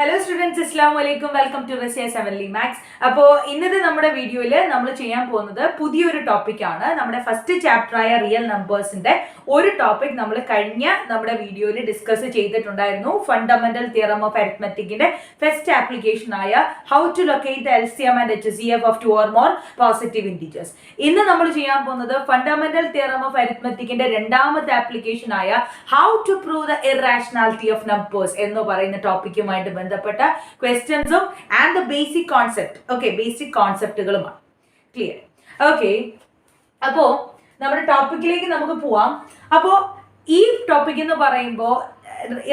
Hello students, അസ്സലാമു അലൈക്കും. Welcome to Razia sevenly maths. അപ്പോൾ ഇന്നത്തെ നമ്മുടെ വീഡിയോയിൽ നമ്മൾ ചെയ്യാൻ പോകുന്നത് പുതിയൊരു ടോപ്പിക്കാണ്. നമ്മുടെ ഫസ്റ്റ് ചാപ്റ്ററായ റിയൽ നമ്പേഴ്സിന്റെ ഒരു ടോപ്പിക് നമ്മൾ കഴിഞ്ഞ നമ്മുടെ വീഡിയോയിൽ ഡിസ്കസ് ചെയ്തിട്ടുണ്ടായിരുന്നു. ഫണ്ടമെന്റൽ തിയറം ഓഫ് അരിത്മെറ്റിക്കിന്റെ ഫസ്റ്റ് ആപ്ലിക്കേഷൻ ആയ how to locate the LCM and HCF of two or more positive integers. ഇന്ന് നമ്മൾ ചെയ്യാൻ പോകുന്നത് ഫണ്ടമെന്റൽ തിയറം ഓഫ് അരിത്മെറ്റിക്കിന്റെ രണ്ടാമത്തെ ആപ്ലിക്കേഷൻ ആയ how to prove the irrationality of numbers എന്ന് പറയുന്ന ടോപ്പിക്കുമായിട്ട് ബന്ധപ്പെട്ട ക്വസ്റ്റ്യൻസും and the basic concept. Okay, ബേസിക് കോൺസെപ്റ്റുകളുമാണ്. ക്ലിയർ? ഓക്കെ, അപ്പോ നമ്മുടെ ടോപ്പിക്കിലേക്ക് നമുക്ക് പോവാം. അപ്പോ ഈ ടോപ്പിക് എന്ന് പറയുമ്പോൾ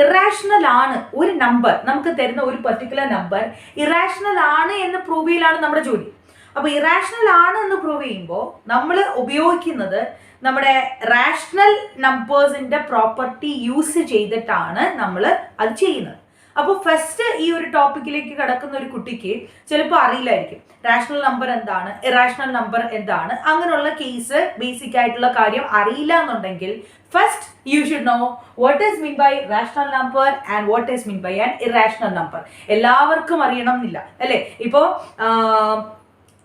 ഇറാഷണൽ ആണ് ഒരു നമ്പർ, നമുക്ക് തരുന്ന ഒരു പെർട്ടിക്കുലർ നമ്പർ ഇറാഷണൽ ആണ് എന്ന് പ്രൂവ് ചെയ്യലാണ് നമ്മുടെ ജോലി. അപ്പൊ ഇറാഷണൽ ആണ് എന്ന് പ്രൂവ് ചെയ്യുമ്പോൾ നമ്മൾ ഉപയോഗിക്കുന്നത് നമ്മുടെ റാഷണൽ നമ്പേഴ്സിന്റെ പ്രോപ്പർട്ടി യൂസ് ചെയ്തിട്ടാണ് നമ്മൾ അത് ചെയ്യുന്നത്. അപ്പോൾ ഫസ്റ്റ് ഈ ഒരു ടോപ്പിക്കിലേക്ക് കിടക്കുന്ന ഒരു കുട്ടിക്ക് ചിലപ്പോൾ അറിയില്ലായിരിക്കും റാഷണൽ നമ്പർ എന്താണ്, ഇറാഷണൽ നമ്പർ എന്താണ്, അങ്ങനെയുള്ള കേസ് ബേസിക് ആയിട്ടുള്ള കാര്യം അറിയില്ല എന്നുണ്ടെങ്കിൽ first you should know what is mean by rational number and what is mean by an irrational number. എല്ലാവർക്കും അറിയണം എന്നില്ല അല്ലേ? ഇപ്പോൾ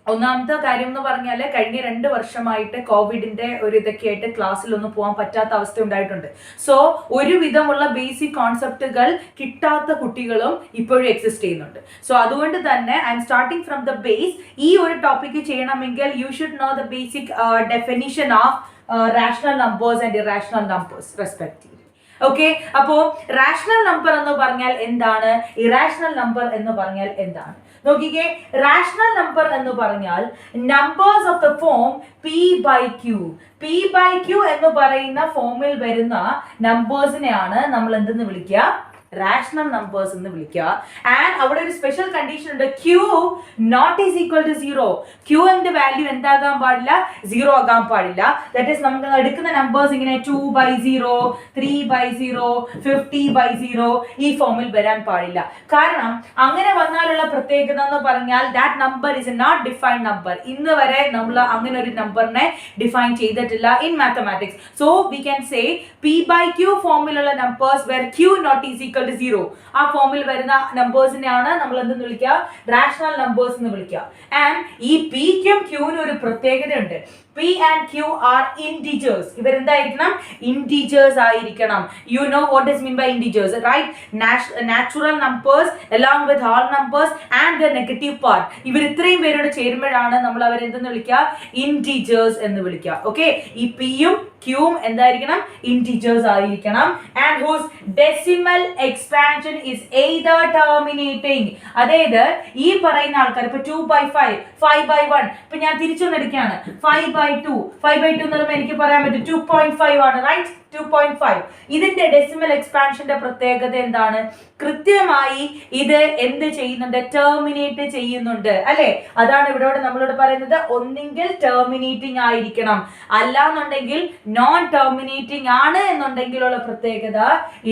ഒന്നാമത്തെ കാര്യം എന്ന് പറഞ്ഞാൽ കഴിഞ്ഞ 2 വർഷമായിട്ട് കോവിഡിന്റെ ഒരു ഇതൊക്കെ ആയിട്ട് ക്ലാസ്സിലൊന്നും പോകാൻ പറ്റാത്ത അവസ്ഥ ഉണ്ടായിട്ടുണ്ട്. സോ ഒരുവിധമുള്ള ബേസിക് കോൺസെപ്റ്റുകൾ കിട്ടാത്ത കുട്ടികളും ഇപ്പോഴും എക്സിസ്റ്റ് ചെയ്യുന്നുണ്ട്. സോ അതുകൊണ്ട് തന്നെ I M starting from the base. ഈ ഒരു ടോപ്പിക്ക് ചെയ്യണമെങ്കിൽ you should know the basic definition of rational numbers and irrational numbers respectively. Okay, അപ്പോ റാഷണൽ നമ്പർ എന്ന് പറഞ്ഞാൽ എന്താണ്, ഇറാഷണൽ നമ്പർ എന്ന് പറഞ്ഞാൽ എന്താണ് നോക്കിക്കേ. റാഷണൽ നമ്പർ എന്ന് പറഞ്ഞാൽ numbers of the form p/q എന്ന് പറയുന്ന ഫോമിൽ വരുന്ന നമ്പേഴ്സിനെയാണ് നമ്മൾ എന്തെന്ന് വിളിക്കുക, റാഷണൽ നമ്പേഴ്സ് എന്ന് വിളിക്കുക. ആൻഡ് അവിടെ ഒരു സ്പെഷ്യൽ കണ്ടീഷൻ ഉണ്ട്, q not is equal to 0. q ന്റെ വാല്യൂ എന്താകാൻ പാടില്ല, 0 ആകാൻ പാടില്ല. ദാറ്റ് ഈസ് നമുക്ക് എടുക്കുന്ന നമ്പേഴ്സ് ഇങ്ങനെ 2/0, 3/0, 50/0 ഈ ഫോമിൽ വരാൻ പാടില്ല. കാരണം അങ്ങനെ വന്നാലുള്ള പ്രത്യേകത എന്ന് പറഞ്ഞാൽ that number is not defined number. ഇന്ന് വരെ നമ്മൾ അങ്ങനെ ഒരു നമ്പറിനെ ഡിഫൈൻ ചെയ്തിട്ടില്ല in mathematics. So we can say p/q ഫോമിലുള്ള numbers where q not is equal to 0, ആ ഫോമിൽ വരുന്ന നമ്പേഴ്സിനെയാണ് നമ്മൾ എന്തെന്ന് വിളിക്കുക, റാഷണൽ നമ്പേഴ്സ് എന്ന് വിളിക്കുക. ആൻഡ് ഈ പിക്കും ക്യൂവിനും ഒരു പ്രത്യേകതയുണ്ട്. P and Q are integers. ഇവരെന്തായിരിക്കണം, integers ആയിരിക്കണം. You know what is mean by integers, right? Natural numbers along with whole numbers and the negative part. ഇവർ ഇത്രയും പേരോട് ചേരുമ്പോഴാണ് നമ്മൾ അവരെന്തെന്ന് വിളിക്കുക, integers എന്ന് വിളിക്കുക. ഓക്കെ, ഈ പിയും ക്യൂവും എന്തായിരിക്കണം, integers ആയിരിക്കണം. And whose decimal expansion is either terminating. അതായത് ഈ പറയുന്ന ആൾക്കാർ ഇപ്പൊ 2/5, 5/1, ഇപ്പൊ ഞാൻ തിരിച്ചൊന്നെടുക്കുകയാണ് 5/2 എന്ന് പറയുമ്പോൾ എനിക്ക് പറയാൻ പറ്റും 2.5 ആണ്, റൈറ്റ്? 2.5. ഇതിന്റെ ഡെസിമൽ എക്സ്പാൻഷന്റെ പ്രത്യേകത എന്താണ്, കൃത്യമായി ഇത് എന്ത് ചെയ്യുന്നുണ്ട്, ടെർമിനേറ്റ് ചെയ്യുന്നുണ്ട് അല്ലെ? അതാണ് ഇവിടെ നമ്മളോട് പറയുന്നത്, ഒന്നെങ്കിൽ ടെർമിനേറ്റിംഗ് ആയിരിക്കണം, അല്ലാന്നുണ്ടെങ്കിൽ നോൺ ടെർമിനേറ്റിംഗ് ആണ് എന്നുണ്ടെങ്കിലുള്ള പ്രത്യേകത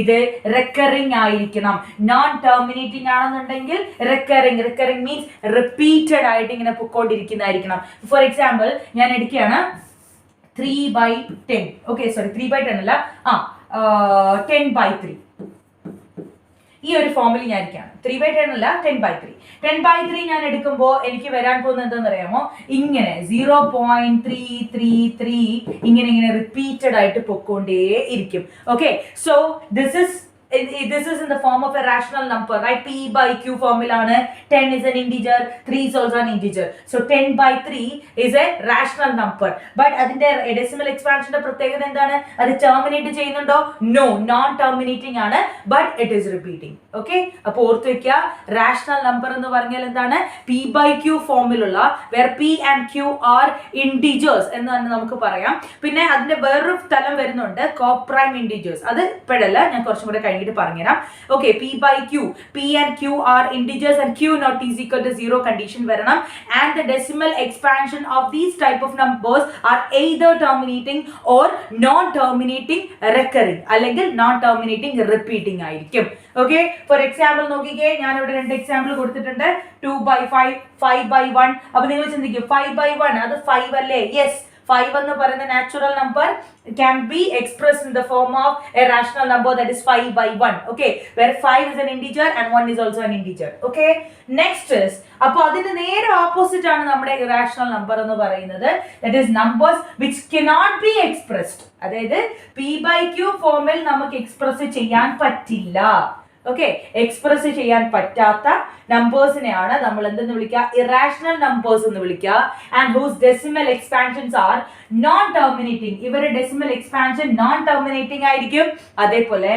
ഇത് റെക്കറിംഗ് ആയിരിക്കണം. നോൺ ടെർമിനേറ്റിംഗ് ആണെന്നുണ്ടെങ്കിൽ റെക്കറിംഗ് മീൻസ് റിപ്പീറ്റഡ് ആയിട്ട് ഇങ്ങനെ പൊക്കോണ്ടിരിക്കുന്നതായിരിക്കണം. ഫോർ എക്സാമ്പിൾ ഞാൻ എടുക്കുകയാണ് 3/10. ഓക്കെ, സോറി 3/10 അല്ല, 10/3. ഈ ഒരു ഫോമിൽ ഞാൻ ഇരിക്കുകയാണ്. 3/10 അല്ല, 10/3. 10/3 ഞാൻ എടുക്കുമ്പോൾ എനിക്ക് വരാൻ പോകുന്നത് എന്താണെന്ന് അറിയാമോ, ഇങ്ങനെ 0.333 ഇങ്ങനെ റിപ്പീറ്റഡ് ആയിട്ട് പൊക്കോണ്ടേ ഇരിക്കും. Okay, so this is in the form of a rational number, right? p/q ഫോമിലാണ്. 10 is an integer, 3 is also an integer. So 10/3 is a rational number. But അതിന്റെ ഡെസിമൽ എക്സ്പാൻഷന്റെ പ്രത്യേകത എന്താണ്, അത് ടെർമിനേറ്റ് ചെയ്യുന്നുണ്ടോ? No, non terminating ആണ്, but it is repeating. Okay, അപ്പോൾ ഓർത്ത് വെക്കുക, റാഷണൽ നമ്പർ എന്ന് പറഞ്ഞാൽ എന്താണ്, p/q ഫോമിലുള്ള where p and q are integers എന്ന് തന്നെ നമുക്ക് പറയാം. പിന്നെ അതിന്റെ വേറൊരു സ്ഥലം വരുന്നുണ്ട്, കോപ്രൈം integers. അത് ഇപ്പോഴല്ല, ഞാൻ കുറച്ചും കൂടെ പറഞ്ഞുതരാം. Okay, p/q, p and q are integers and q not is equal to 0 condition വരണം. And the decimal expansion of these type of numbers are either terminating or non terminating recurring, അല്ലെങ്കിൽ non terminating repeating ആയിരിക്കും. Okay, for example നോക്കിക്കേ, ഞാൻ ഇവിടെ 2 example കൊടുത്തിട്ടുണ്ട്. 2/5, 5/1. അപ്പൊ നിങ്ങൾ ചിന്തിക്കും 5/1 അത് 5 അല്ലേ? യെസ്, 5 എന്ന് പറയുന്ന natural number can be expressed in the form of a rational number, that is 5 by 1. Okay, where 5 is an integer and 1 is also an integer. Okay, next is appo adinte nere opposite aanu nammade irrational number ennu parayunnathu, that is numbers which cannot be expressed. Adayithu p by q ഫോമിൽ നമുക്ക് express ചെയ്യാൻ പറ്റില്ല. Okay, express ചെയ്യാൻ പറ്റാത്ത നമ്പേഴ്സിനെയാണ് നമ്മൾ എന്തെന്ന് വിളിക്കുക? Irrational numbers എന്ന് വിളിക്കുക. And whose decimal expansions are non terminating. ഇവരുടെ ഡെസിമൽ എക്സ്പാൻഷൻ നോൺ ടെർമിനേറ്റിംഗ് ആയിരിക്കും, അതേപോലെ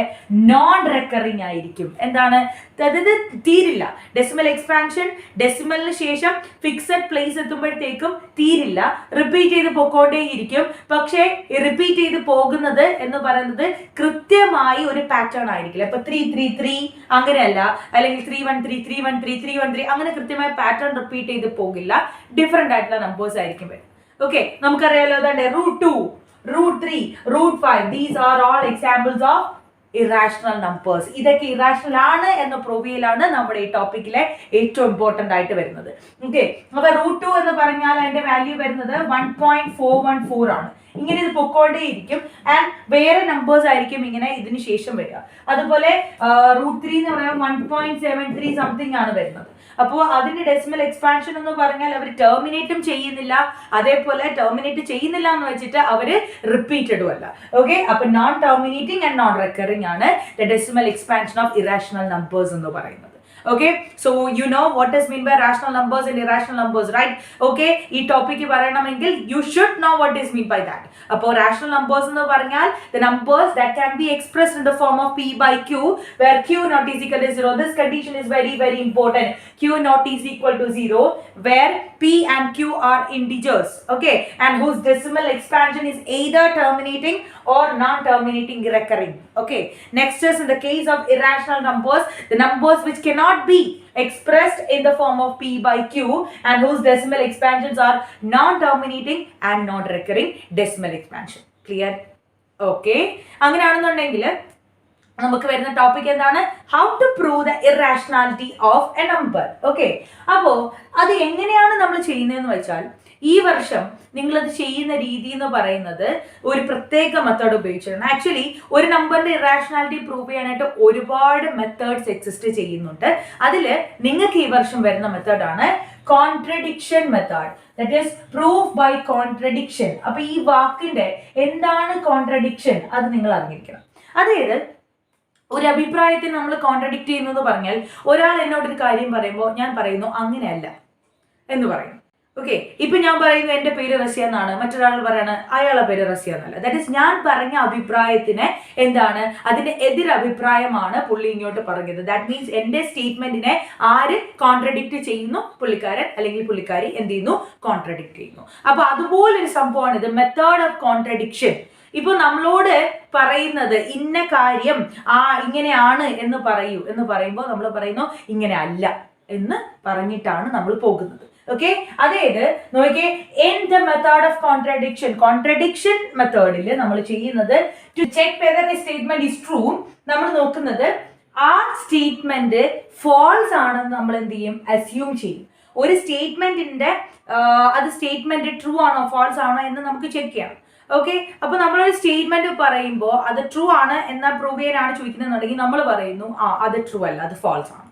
നോൺ റെക്കറിംഗ് ആയിരിക്കും. എന്താണ്? അതായത് തീരില്ല. ഡെസിമൽ എക്സ്പാൻഷൻ ഡെസിമലിന് ശേഷം ഫിക്സഡ് പ്ലേസ് എത്തുമ്പോഴത്തേക്കും തീരില്ല, റിപ്പീറ്റ് ചെയ്ത് പോയിക്കൊണ്ടേയിരിക്കും. പക്ഷേ റിപ്പീറ്റ് ചെയ്ത് പോകുന്നത് എന്ന് പറയുന്നത് കൃത്യമായി ഒരു പാറ്റേൺ ആയിരിക്കില്ല. ഇപ്പൊ 3-3-3 അങ്ങനെയല്ല, അല്ലെങ്കിൽ 3-1-3-3-1-3-3-1-3 അങ്ങനെ കൃത്യമായ പാറ്റേൺ റിപ്പീറ്റ് ചെയ്ത് പോകില്ല. ഡിഫറെന്റ് ആയിട്ടുള്ള നമ്പേഴ്സ് ആയിരിക്കും വരും. ഓക്കെ, നമുക്കറിയാലോ അതാണ് √2, √3, √5. These are all examples of irrational numbers. ഇതൊക്കെ ഇറാഷണൽ ആണ് എന്ന പ്രൂവ് ചെയ്യലാണ് നമ്മുടെ ഈ ടോപ്പിക്കിലെ ഏറ്റവും ഇമ്പോർട്ടന്റ് ആയിട്ട് വരുന്നത്. ഓക്കെ, അപ്പൊ √2 എന്ന് പറഞ്ഞാൽ അതിന്റെ വാല്യൂ വരുന്നത് 1.414 ആണ്. ഇങ്ങനെ ഇത് പൊക്കോണ്ടേയിരിക്കും. ആൻഡ് വേറെ നമ്പേഴ്സ് ആയിരിക്കും ഇങ്ങനെ ഇതിന് ശേഷം വരിക. അതുപോലെ √3 എന്ന് പറയുമ്പോൾ 1.73 സംതിങ് ആണ് വരുന്നത്. അപ്പോൾ അതിന്റെ ഡെസിമൽ എക്സ്പാൻഷൻ എന്ന് പറഞ്ഞാൽ അവർ ടെർമിനേറ്റും ചെയ്യുന്നില്ല, അതേപോലെ ടെർമിനേറ്റ് ചെയ്യുന്നില്ല എന്ന് വെച്ചിട്ട് അവര് റിപ്പീറ്റഡും അല്ല. ഓക്കെ, അപ്പൊ non terminating and non recurring ആണ് the decimal expansion of irrational numbers എന്ന് പറയുന്നത്. Okay, so you know what is mean by rational numbers and irrational numbers, right? Okay, ee topic പറയണമെങ്കിൽ you should know what is mean by that. അപ്പോൾ rational numbers എന്ന് പറഞ്ഞാൽ the numbers that can be expressed in the form of p by q, where q not is equal to 0. This condition is very very important. Q not is equal to 0, where p and q are integers. Okay, and whose decimal expansion is either terminating or non-terminating recurring. Okay, next is in the case of irrational numbers, the numbers which cannot be expressed in the form of p by q and whose decimal expansions are non-terminating and non-recurring decimal expansion. Clear? Okay, അങ്ങനെയാണെന്നുണ്ടെങ്കിൽ നമുക്ക് വരുന്ന topic എന്താണ്? How to prove the irrationality of a number. Okay, അപ്പോൾ അത് എങ്ങനെയാണ് നമ്മൾ ചെയ്യുന്നതെന്ന് വെച്ചാൽ, ഈ വർഷം നിങ്ങളത് ചെയ്യുന്ന രീതി എന്ന് പറയുന്നത് ഒരു പ്രത്യേക മെത്തേഡ് ഉപയോഗിച്ചിട്ടാണ്. ആക്ച്വലി ഒരു നമ്പറിന്റെ ഇറാഷണാലിറ്റി പ്രൂവ് ചെയ്യാനായിട്ട് ഒരുപാട് മെത്തേഡ്സ് എക്സിസ്റ്റ് ചെയ്യുന്നുണ്ട്. അതിൽ നിങ്ങൾക്ക് ഈ വർഷം വരുന്ന മെത്തേഡാണ് contradiction method. That is proof by contradiction. അപ്പൊ ഈ വാക്കിന്റെ എന്താണ് കോൺട്രഡിക്ഷൻ അത് നിങ്ങൾ അറിഞ്ഞിരിക്കണം. അതായത് ഒരു അഭിപ്രായത്തെ നമ്മൾ കോൺട്രഡിക്റ്റ് ചെയ്യുന്നു എന്ന് പറഞ്ഞാൽ, ഒരാൾ എന്നോടൊരു കാര്യം പറയുമ്പോൾ ഞാൻ പറയുന്നു അങ്ങനെയല്ല എന്ന് പറയുന്നു. ഓക്കെ, ഇപ്പൊ ഞാൻ പറയുന്നു എന്റെ പേര് റസിയ എന്നാണ്, മറ്റൊരാൾ പറയാണ് അയാളുടെ പേര് റസിയ എന്നല്ല. ദാറ്റ് ഈസ് ഞാൻ പറഞ്ഞ അഭിപ്രായത്തിന് എന്താണ് അതിന്റെ എതിരഭിപ്രായമാണ് പുള്ളി ഇങ്ങോട്ട് പറഞ്ഞത്. ദാറ്റ് മീൻസ് എന്റെ സ്റ്റേറ്റ്മെന്റിനെ ആര് കോൺട്രഡിക്റ്റ് ചെയ്യുന്നു? പുള്ളിക്കാരൻ അല്ലെങ്കിൽ പുള്ളിക്കാരി എന്ത് ചെയ്യുന്നു? കോൺട്രഡിക്റ്റ് ചെയ്യുന്നു. അപ്പൊ അതുപോലൊരു സംഭവമാണ് ഇത്, മെത്തേഡ് ഓഫ് കോൺട്രഡിക്ഷൻ. ഇപ്പൊ നമ്മളോട് പറയുന്നത് ഇന്ന കാര്യം ഇങ്ങനെയാണ് എന്ന് പറയൂ എന്ന് പറയുമ്പോൾ നമ്മൾ പറയുന്നു ഇങ്ങനെ അല്ല എന്ന് പറഞ്ഞിട്ടാണ് നമ്മൾ പോകുന്നത്. ഓക്കെ, അതായത് നോക്കിയേ, in the method of contradiction മെത്തേഡിൽ നമ്മൾ ചെയ്യുന്നത് to check whether the statement is true, നമ്മൾ നോക്കുന്നത് ആ സ്റ്റേറ്റ്മെന്റ് ഫോൾസ് ആണെന്ന് നമ്മൾ എന്ത് ചെയ്യും? അസ്യൂം ചെയ്യും. ഒരു സ്റ്റേറ്റ്മെന്റിന്റെ അത് സ്റ്റേറ്റ്മെന്റ് ട്രൂ ആണോ ഫോൾസ് ആണോ എന്ന് നമുക്ക് ചെക്ക് ചെയ്യണം. ഓക്കെ, അപ്പൊ നമ്മളൊരു സ്റ്റേറ്റ്മെന്റ് പറയുമ്പോൾ അത് ട്രൂ ആണ് എന്ന പ്രൂവ് ചെയ്യാനാണ് ചോദിക്കുന്നതെന്നുണ്ടെങ്കിൽ നമ്മൾ പറയുന്നു അത് ട്രൂ അല്ല, അത് ഫോൾസ് ആണ്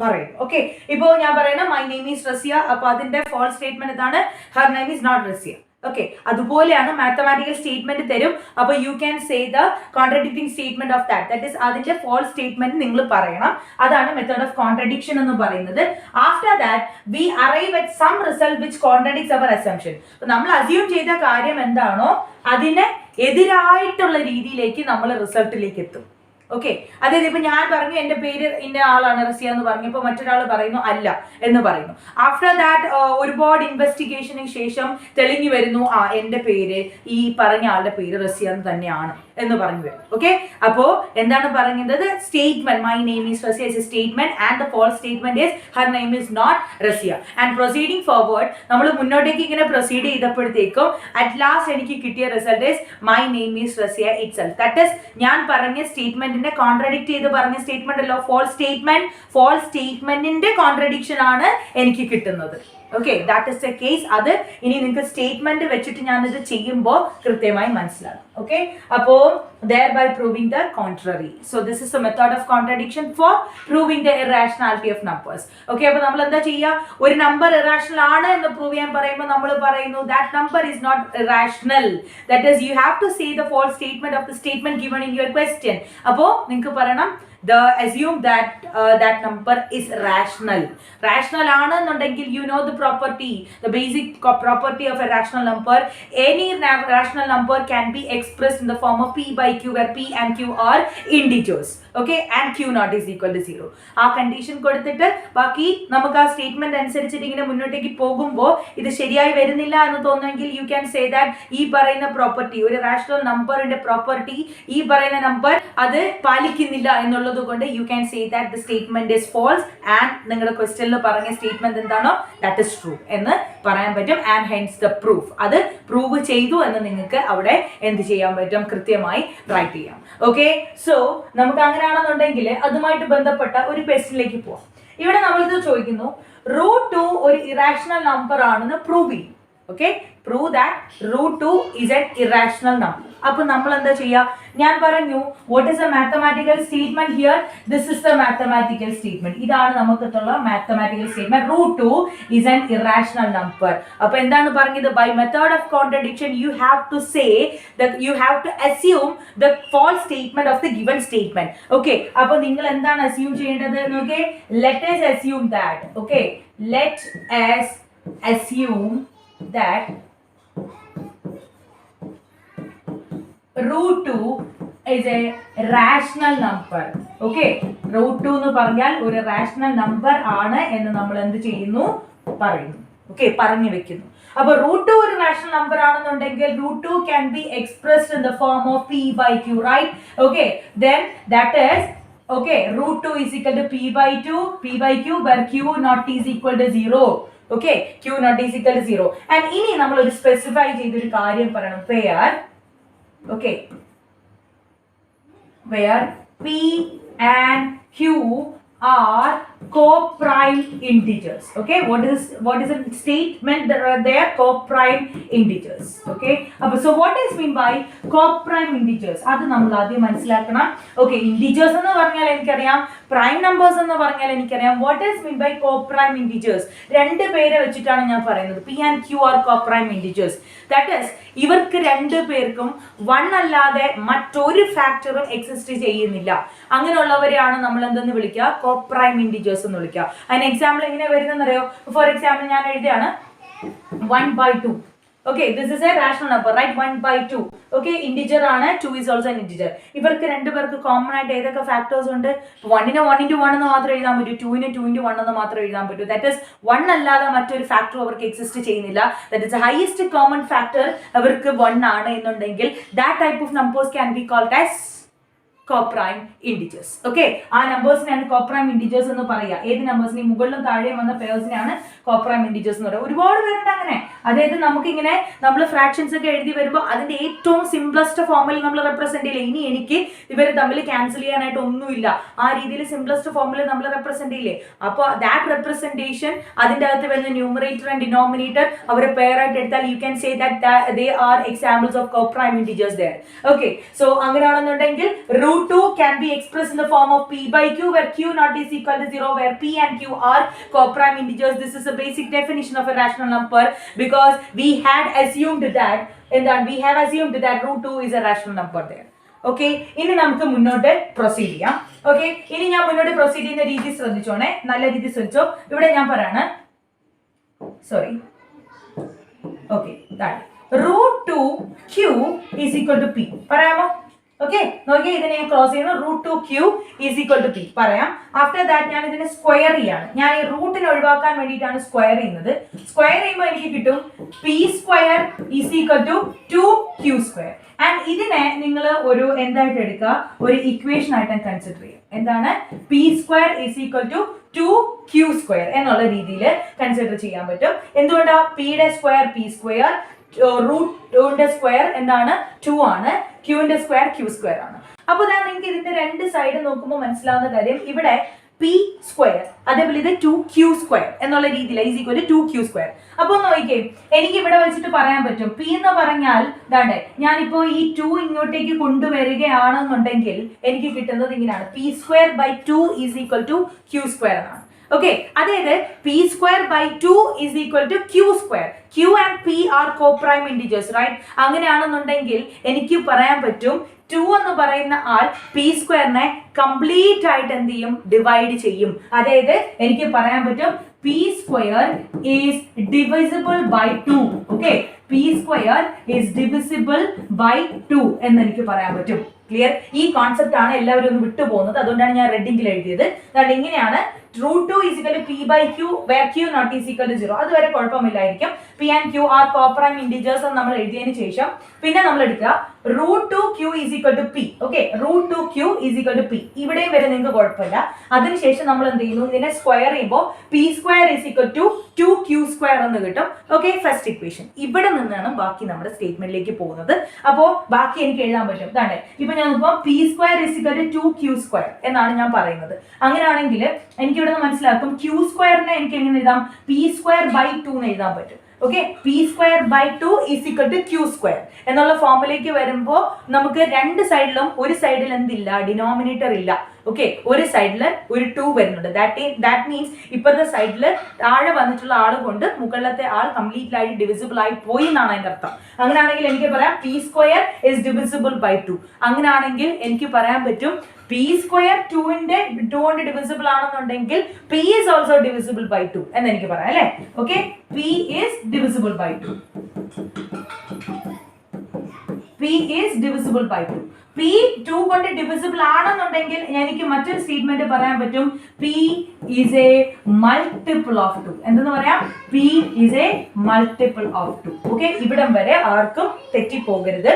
പറയും. ഓക്കെ, ഇപ്പോ ഞാൻ പറയുന്ന മൈ നെയിം ഈസ് റസിയ, അപ്പൊ അതിന്റെ ഫോൾസ് സ്റ്റേറ്റ്മെന്റ് എന്താണ്? Her name is not Razia. Okay, അതുപോലെയാണ് മാത്തമാറ്റിക്കൽ സ്റ്റേറ്റ്മെന്റ് തരും. അപ്പൊ you can say the contradicting statement of that. That is അതിന്റെ ഫോൾസ് സ്റ്റേറ്റ്മെന്റ് നിങ്ങൾ പറയണം. അതാണ് മെത്തേഡ് ഓഫ് കോൺട്രഡിക്ഷൻ എന്ന് പറയുന്നത്. After that we arrive at some result which contradicts our assumption. നമ്മൾ അസ്യൂം ചെയ്ത കാര്യം എന്താണോ അതിന് എതിരായിട്ടുള്ള രീതിയിലേക്ക് നമ്മൾ റിസൾട്ടിലേക്ക് എത്തും. ഓക്കെ, അതായത് ഇപ്പൊ ഞാൻ പറഞ്ഞു എന്റെ പേര് ഇന്ന ആളാണ് റസിയ എന്ന് പറഞ്ഞപ്പോൾ മറ്റൊരാൾ പറയുന്നു അല്ല എന്ന് പറയുന്നു. ആഫ്റ്റർ ദാറ്റ് ഒരുപാട് ഇൻവെസ്റ്റിഗേഷന് ശേഷം തെളിഞ്ഞു വരുന്നു എന്റെ പേര് ഈ പറഞ്ഞ ആളുടെ പേര് റസിയ എന്ന് തന്നെയാണ് എന്ന് പറഞ്ഞു വരും. ഓക്കെ, അപ്പോ എന്താണ് പറയുന്നത്? Statement my name is Razia is a statement and the false statement is her name is not Razia. And proceeding forward നമ്മൾ മുന്നോട്ടേക്ക് ഇങ്ങനെ പ്രൊസീഡ് ചെയ്തപ്പോഴത്തേക്കും അറ്റ് ലാസ്റ്റ് എനിക്ക് കിട്ടിയ result is my name is Razia itself. That is ഞാൻ പറഞ്ഞ സ്റ്റേറ്റ്മെന്റിന്റെ കോൺട്രഡിക്ട് ചെയ്ത് പറഞ്ഞ സ്റ്റേറ്റ്മെന്റ് അല്ലോ ഫോൾസ് സ്റ്റേറ്റ്മെന്റിന്റെ കോൺട്രഡിക്ഷൻ ആണ് എനിക്ക് കിട്ടുന്നത്. Okay, that is A case. അത് ഇനി നിങ്ങൾക്ക് സ്റ്റേറ്റ്മെന്റ് വെച്ചിട്ട് ഞാൻ ഇത് ചെയ്യുമ്പോൾ കൃത്യമായി മനസ്സിലാകും. ഓക്കെ, അപ്പോൾ thereby proving the contrary. So this is the method of contradiction for proving the irrationality of numbers. Okay, അപ്പോൾ നമ്മൾ എന്താ ചെയ്യുക? ഒരു നമ്പർ ഇറാഷണൽ ആണ് എന്ന് പ്രൂവ് ചെയ്യാൻ പറയുമ്പോൾ നമ്മൾ പറയുന്നു that number is not irrational. That is, you have to say the false statement of the statement given in your question. അപ്പോൾ നിങ്ങൾക്ക് പറയണം assume that that number is rational. Rational ആണെന്നുണ്ടെങ്കിൽ you know the property, the basic property of a rational number. Any rational number can be expressed in the form of p by q, where p and q are integers. Okay, and q not is equal to 0. ആ condition കൊടുത്തിട്ട് ബാക്കി നമുക്ക് ആ statement അനുസരിച്ചിട്ട് ഇങ്ങനെ മുന്നോട്ടേക്ക് പോകുമ്പോൾ ഇത് ശരിയായി വരുന്നില്ല എന്ന് തോന്നുമെങ്കിൽ യു ക്യാൻ സേ ദാറ്റ് ഈ പറയുന്ന പ്രോപ്പർട്ടി, ഒരു റാഷണൽ നമ്പറിന്റെ പ്രോപ്പർട്ടി ഈ പറയുന്ന നമ്പർ അത് പാലിക്കുന്നില്ല എന്നുള്ളത് കൊണ്ട് you can say that the statement is false and നിങ്ങളുടെ ക്വസ്റ്റ്യനിൽ പറഞ്ഞ സ്റ്റേറ്റ്മെന്റ് എന്താണോ ദാറ്റ് ഇസ് ട്രൂ എന്ന് പറയാൻ പറ്റും. ആൻഡ് ഹെൻസ് ദ പ്രൂഫ്, അത് പ്രൂവ് ചെയ്തു എന്ന് നിങ്ങൾക്ക് അവിടെ എന്ത് ചെയ്യാൻ പറ്റും? കൃത്യമായി റൈറ്റ് ചെയ്യാം. ഓക്കെ, സോ നമുക്ക് അങ്ങനെയാണെന്നുണ്ടെങ്കിൽ അതുമായിട്ട് ബന്ധപ്പെട്ട ഒരു ക്വസ്റ്റ്യനിലേക്ക് പോവാം. ഇവിടെ നമ്മളിത് ചോദിക്കുന്നു √2 ഒരു ഇറാഷണൽ നമ്പർ ആണെന്ന് പ്രൂവ് ചെയ്യും. Okay, prove that √2 is an irrational number. അപ്പോൾ നമ്മൾ എന്താ ചെയ്യുക? ഞാൻ പറഞ്ഞു what is a mathematical statement here? This is the mathematical statement. ഇതാണ് നമുക്കുള്ള mathematical statement. √2 is an irrational number. അപ്പോൾ എന്താണ് പറഞ്ഞത്? By method of contradiction you have to say that you have to assume the false statement of the given statement. Okay, അപ്പോൾ നിങ്ങൾ എന്താണ് assume ചെയ്യേണ്ടത്? നോക്കേ, let us assume that. Okay, let us assume that √2 is a rational number. Okay, √2 എന്ന് പറഞ്ഞാൽ ഒരു rational number ആണ് എന്ന് നമ്മൾ എന്ത് ചെയ്യുന്നു? പറയുന്നു. ഓക്കെ, പറഞ്ഞു വെക്കുന്നു. അപ്പൊ √2 ഒരു റാഷണൽ നമ്പർ ആണെന്നുണ്ടെങ്കിൽ √2 can be expressed in the form of p by q, right? Okay, then that is okay, √2 is equal to p by q where q not is equal to 0. Okay, q not is equal to 0. And ഇനി നമ്മൾ ഒരു specify ചെയ്തൊരു കാര്യം പറയണം. Where p and q are co-prime integers. Okay, what is a statement that they are co-prime integers. Okay, so what is mean by co-prime integers? അത് നമ്മൾ ആദ്യം മനസ്സിലാക്കണം. Okay, integers എന്ന് പറഞ്ഞാൽ എനിക്കറിയാം, prime numbers എന്ന് പറഞ്ഞാൽ എനിക്കറിയാം. What is mean by co-prime integers? രണ്ട് പേരെ വെച്ചിട്ടാണ് ഞാൻ പറയുന്നത്. p and q are co-prime integers. That is, ഇവർക്ക് രണ്ടു പേർക്കും 1 അല്ലാതെ മറ്റൊരു ഫാക്ടറും എക്സിസ്റ്റ് ചെയ്യുന്നില്ല. അങ്ങനെയുള്ളവരെയാണ് നമ്മൾ എന്തെന്ന് വിളിക്കുക? co-prime integers എന്ന് വിളിക്കുക. അതിന് എക്സാമ്പിൾ എങ്ങനെ വരുന്നതെന്ന് അറിയോ? ഫോർ എക്സാമ്പിൾ ഞാൻ എഴുതിയാണ് 1/2. Okay, this is a rational number, right? 1/2. Okay, integer ആണ്, 2 is also an integer. ഇവർക്ക് രണ്ടുപേർക്ക് കോമൺ ആയിട്ട് ഏതൊക്കെ ഫാക്ടേഴ്സ് ഉണ്ട്? 1-നെ 1/1 എന്ന് മാത്രം എഴുതാൻ പറ്റൂ, 2-നെ 2/1 എന്ന് മാത്രം എഴുതാൻ പറ്റൂ. ദാറ്റ് ഈസ് 1 അല്ലാതെ മറ്റൊരു ഫാക്ടർ അവർക്ക് എക്സിസ്റ്റ് ചെയ്യുന്നില്ല. That is highest common factor അവർക്ക് 1 ആണ് എന്നുണ്ടെങ്കിൽ that type of numbers can be called as co-prime integers. Okay, ആ നമ്പേഴ്സിനാണ് co-prime integers എന്ന് പറയുക. ഏത് നമ്പേഴ്സിനെ മുകളിലും താഴെയും വന്ന പേഴ്സിനെയാണ് co-prime integers എന്ന് പറയുക. ഒരുപാട് പേരുണ്ട് അങ്ങനെ. അതായത് നമുക്കിങ്ങനെ നമ്മൾ ഫ്രാക്ഷൻസ് ഒക്കെ എഴുതി വരുമ്പോൾ അതിന്റെ ഏറ്റവും സിംപ്ലസ്റ്റ് ഫോമിൽ നമ്മൾ റെപ്രസെന്റ് ചെയ്യില്ല. ഇനി എനിക്ക് ഇവർ തമ്മിൽ ക്യാൻസൽ ചെയ്യാനായിട്ട് ഒന്നുമില്ല, ആ രീതിയിൽ സിംപ്ലസ്റ്റ് ഫോമിൽ നമ്മൾ റെപ്രസെന്റ് ചെയ്യില്ലേ? അപ്പോൾ ദാറ്റ് റെപ്രസെന്റേഷൻ അതിൻ്റെ അകത്ത് വരുന്ന ന്യൂമറേറ്റർ ആൻഡ് ഡിനോമിനേറ്റർ അവരെ പെയർ ആയിട്ട് എടുത്താൽ U can say that they are examples of co-prime integers there. Okay, so അങ്ങനെയാണെന്നുണ്ടെങ്കിൽ √2 can be expressed in the form of p by q where q not is equal to 0, where p and q are co-prime integers. This is a basic definition of a rational number because we had assumed that √2 is a rational number there. Okay, ഇനി നമുക്ക് മുന്നോട്ട് proceed ചെയ്യാം. Okay, ഇനി ഞാൻ മുന്നോട്ട് proceed ചെയ്യുന്ന രീതി ശ്രദ്ധിച്ചോണേ, നല്ല രീതി ശ്രദ്ധിച്ചോ. ഇവിടെ ഞാൻ പറയാണ്, okay, √2q is equal to p. പറയാമോ? ഓക്കെ, നോക്കിയേ, ഇതിനെ ക്രോസ് ചെയ്യുന്നു. √2q is equal to p പറയാം. ആഫ്റ്റർ ദാറ്റ് ഞാൻ ഇതിനെ സ്ക്വയർ ചെയ്യാണ്. ഞാൻ ഈ റൂട്ടിനെ ഒഴിവാക്കാൻ വേണ്ടിയിട്ടാണ് സ്ക്വയർ ചെയ്യുന്നത്. സ്ക്വയർ ചെയ്യുമ്പോൾ എനിക്ക് കിട്ടും p² is equal to 2q². And ഇതിനെ നിങ്ങൾ ഒരു എന്തായിട്ട് എടുക്കുക? ഒരു ഇക്വേഷൻ ആയിട്ട് കൺസിഡർ ചെയ്യും. എന്താണ്? p² is equal to 2q² എന്നുള്ള രീതിയിൽ കൺസിഡർ ചെയ്യാൻ പറ്റും. എന്തുകൊണ്ടാ? p-യുടെ സ്ക്വയർ p², √2ന്റെ സ്ക്വയർ എന്താണ്? 2 ആണ്, q-ന്റെ സ്ക്വയർ q² ആണ്. അപ്പോൾ നിങ്ങൾക്ക് ഇതിന്റെ രണ്ട് സൈഡ് നോക്കുമ്പോൾ മനസ്സിലാവുന്ന കാര്യം, ഇവിടെ പി സ്ക്വയർ, അതേപോലെ ഇത് 2q സ്ക്വയർ എന്നുള്ള രീതിയിൽ ഈസ് ഈക്വൽ ടു 2q². അപ്പോൾ നോക്കിക്കേ, എനിക്ക് ഇവിടെ വെച്ചിട്ട് പറയാൻ പറ്റും പി എന്ന് പറഞ്ഞാൽ ഇതാണ്ടേ, ഞാനിപ്പോ ഈ 2 ഇങ്ങോട്ടേക്ക് കൊണ്ടുവരികയാണെന്നുണ്ടെങ്കിൽ എനിക്ക് കിട്ടുന്നത് ഇങ്ങനെയാണ്, p²/2 is equal to q² എന്നാണ്. ഓക്കെ, അതായത് p²/2 is equal to q². q and p are coprime integers, right? അങ്ങനെയാണെന്നുണ്ടെങ്കിൽ എനിക്ക് പറയാൻ പറ്റും 2 എന്ന് പറയുന്ന ആൾ p² കംപ്ലീറ്റ് ആയിട്ട് എന്ത് ചെയ്യും, ഡിവൈഡ് ചെയ്യും. അതായത് എനിക്ക് പറയാൻ പറ്റും p² is divisible by 2. Okay, p² is divisible by 2 എന്ന് എനിക്ക് പറയാൻ പറ്റും. ക്ലിയർ? ഈ കോൺസെപ്റ്റ് ആണ് എല്ലാവരും ഒന്ന് വിട്ടു പോകുന്നത്, അതുകൊണ്ടാണ് ഞാൻ റെഡിങ്കിൽ എഴുതിയത്. അതുകൊണ്ട് ഇങ്ങനെയാണ് √2 is equal to p/q where q not is equal to 0. അതുവരെ കുഴപ്പമില്ലായിരിക്കും. p and q are coprime integers എന്ന് നമ്മൾ എഴുതിയതിന് ശേഷം പിന്നെ നമ്മൾ എടുക്കുക √2q is equal to p. Okay, √2q is equal to p. ഇവിടെയും വരെ നിങ്ങൾക്ക് കുഴപ്പമില്ല. അതിനുശേഷം നമ്മൾ എന്ത് ചെയ്യുന്നു, ഇതിനെ സ്ക്വയർ ചെയ്യുമ്പോൾ p² is equal to 2q² എന്ന് കിട്ടും. Okay, first equation. ഇവിടെ നിന്നാണ് ബാക്കി നമ്മുടെ സ്റ്റേറ്റ്മെന്റിലേക്ക് പോകുന്നത്. അപ്പോൾ ബാക്കി എനിക്ക് എഴുതാൻ പറ്റും. ഇതാണ് ഇപ്പൊ ഞാൻ നോക്കുമ്പോൾ p² is equal to 2q² എന്നാണ് ഞാൻ പറയുന്നത്. അങ്ങനെയാണെങ്കിൽ എനിക്ക് ഇവിടെ നിന്ന് മനസ്സിലാക്കും q² എനിക്ക് എങ്ങനെ എഴുതാം, p²/2 എന്ന് എഴുതാൻ പറ്റും. Okay, p²/2 is equal to q² എന്നുള്ള ഫോമിലേക്ക് വരുമ്പോൾ നമുക്ക് രണ്ട് സൈഡിലും, ഒരു സൈഡിൽ എന്തില്ല, ഡിനോമിനേറ്റർ ഇല്ല. ഓക്കെ, ഒരു സൈഡിൽ ഒരു 2 വരുന്നുണ്ട്. ദാറ്റ് മീൻസ് ഇപ്പോഴത്തെ സൈഡിൽ താഴെ വന്നിട്ടുള്ള ആൾ കൊണ്ട് മുകളിലത്തെ ആൾ കംപ്ലീറ്റ് ആയിട്ട് ഡിവിസിബിൾ ആയി പോയി എന്നാണ് അതിന്റെ അർത്ഥം. അങ്ങനെയാണെങ്കിൽ എനിക്ക് പറയാം p² is divisible by 2. അങ്ങനെയാണെങ്കിൽ എനിക്ക് പറയാൻ പറ്റും p² 2 കൊണ്ട് ഡിവിസിബിൾ ആണെന്നുണ്ടെങ്കിൽ p is also divisible by 2 എന്ന് എനിക്ക് പറയാം അല്ലേ. Okay, p is divisible by 2. p is divisible by 2. p 2 കൊണ്ട് ഡിവിസിബിൾ ആണെന്നുണ്ടെങ്കിൽ എനിക്ക് മറ്റൊരു സ്റ്റേറ്റ്മെന്റ് പറയാൻ പറ്റും p is a multiple of 2. എന്തെന്ന് പറയാം, p is a multiple of 2. Okay, ഇവിടം വരെ ആർക്കും തെറ്റിപ്പോകരുത്.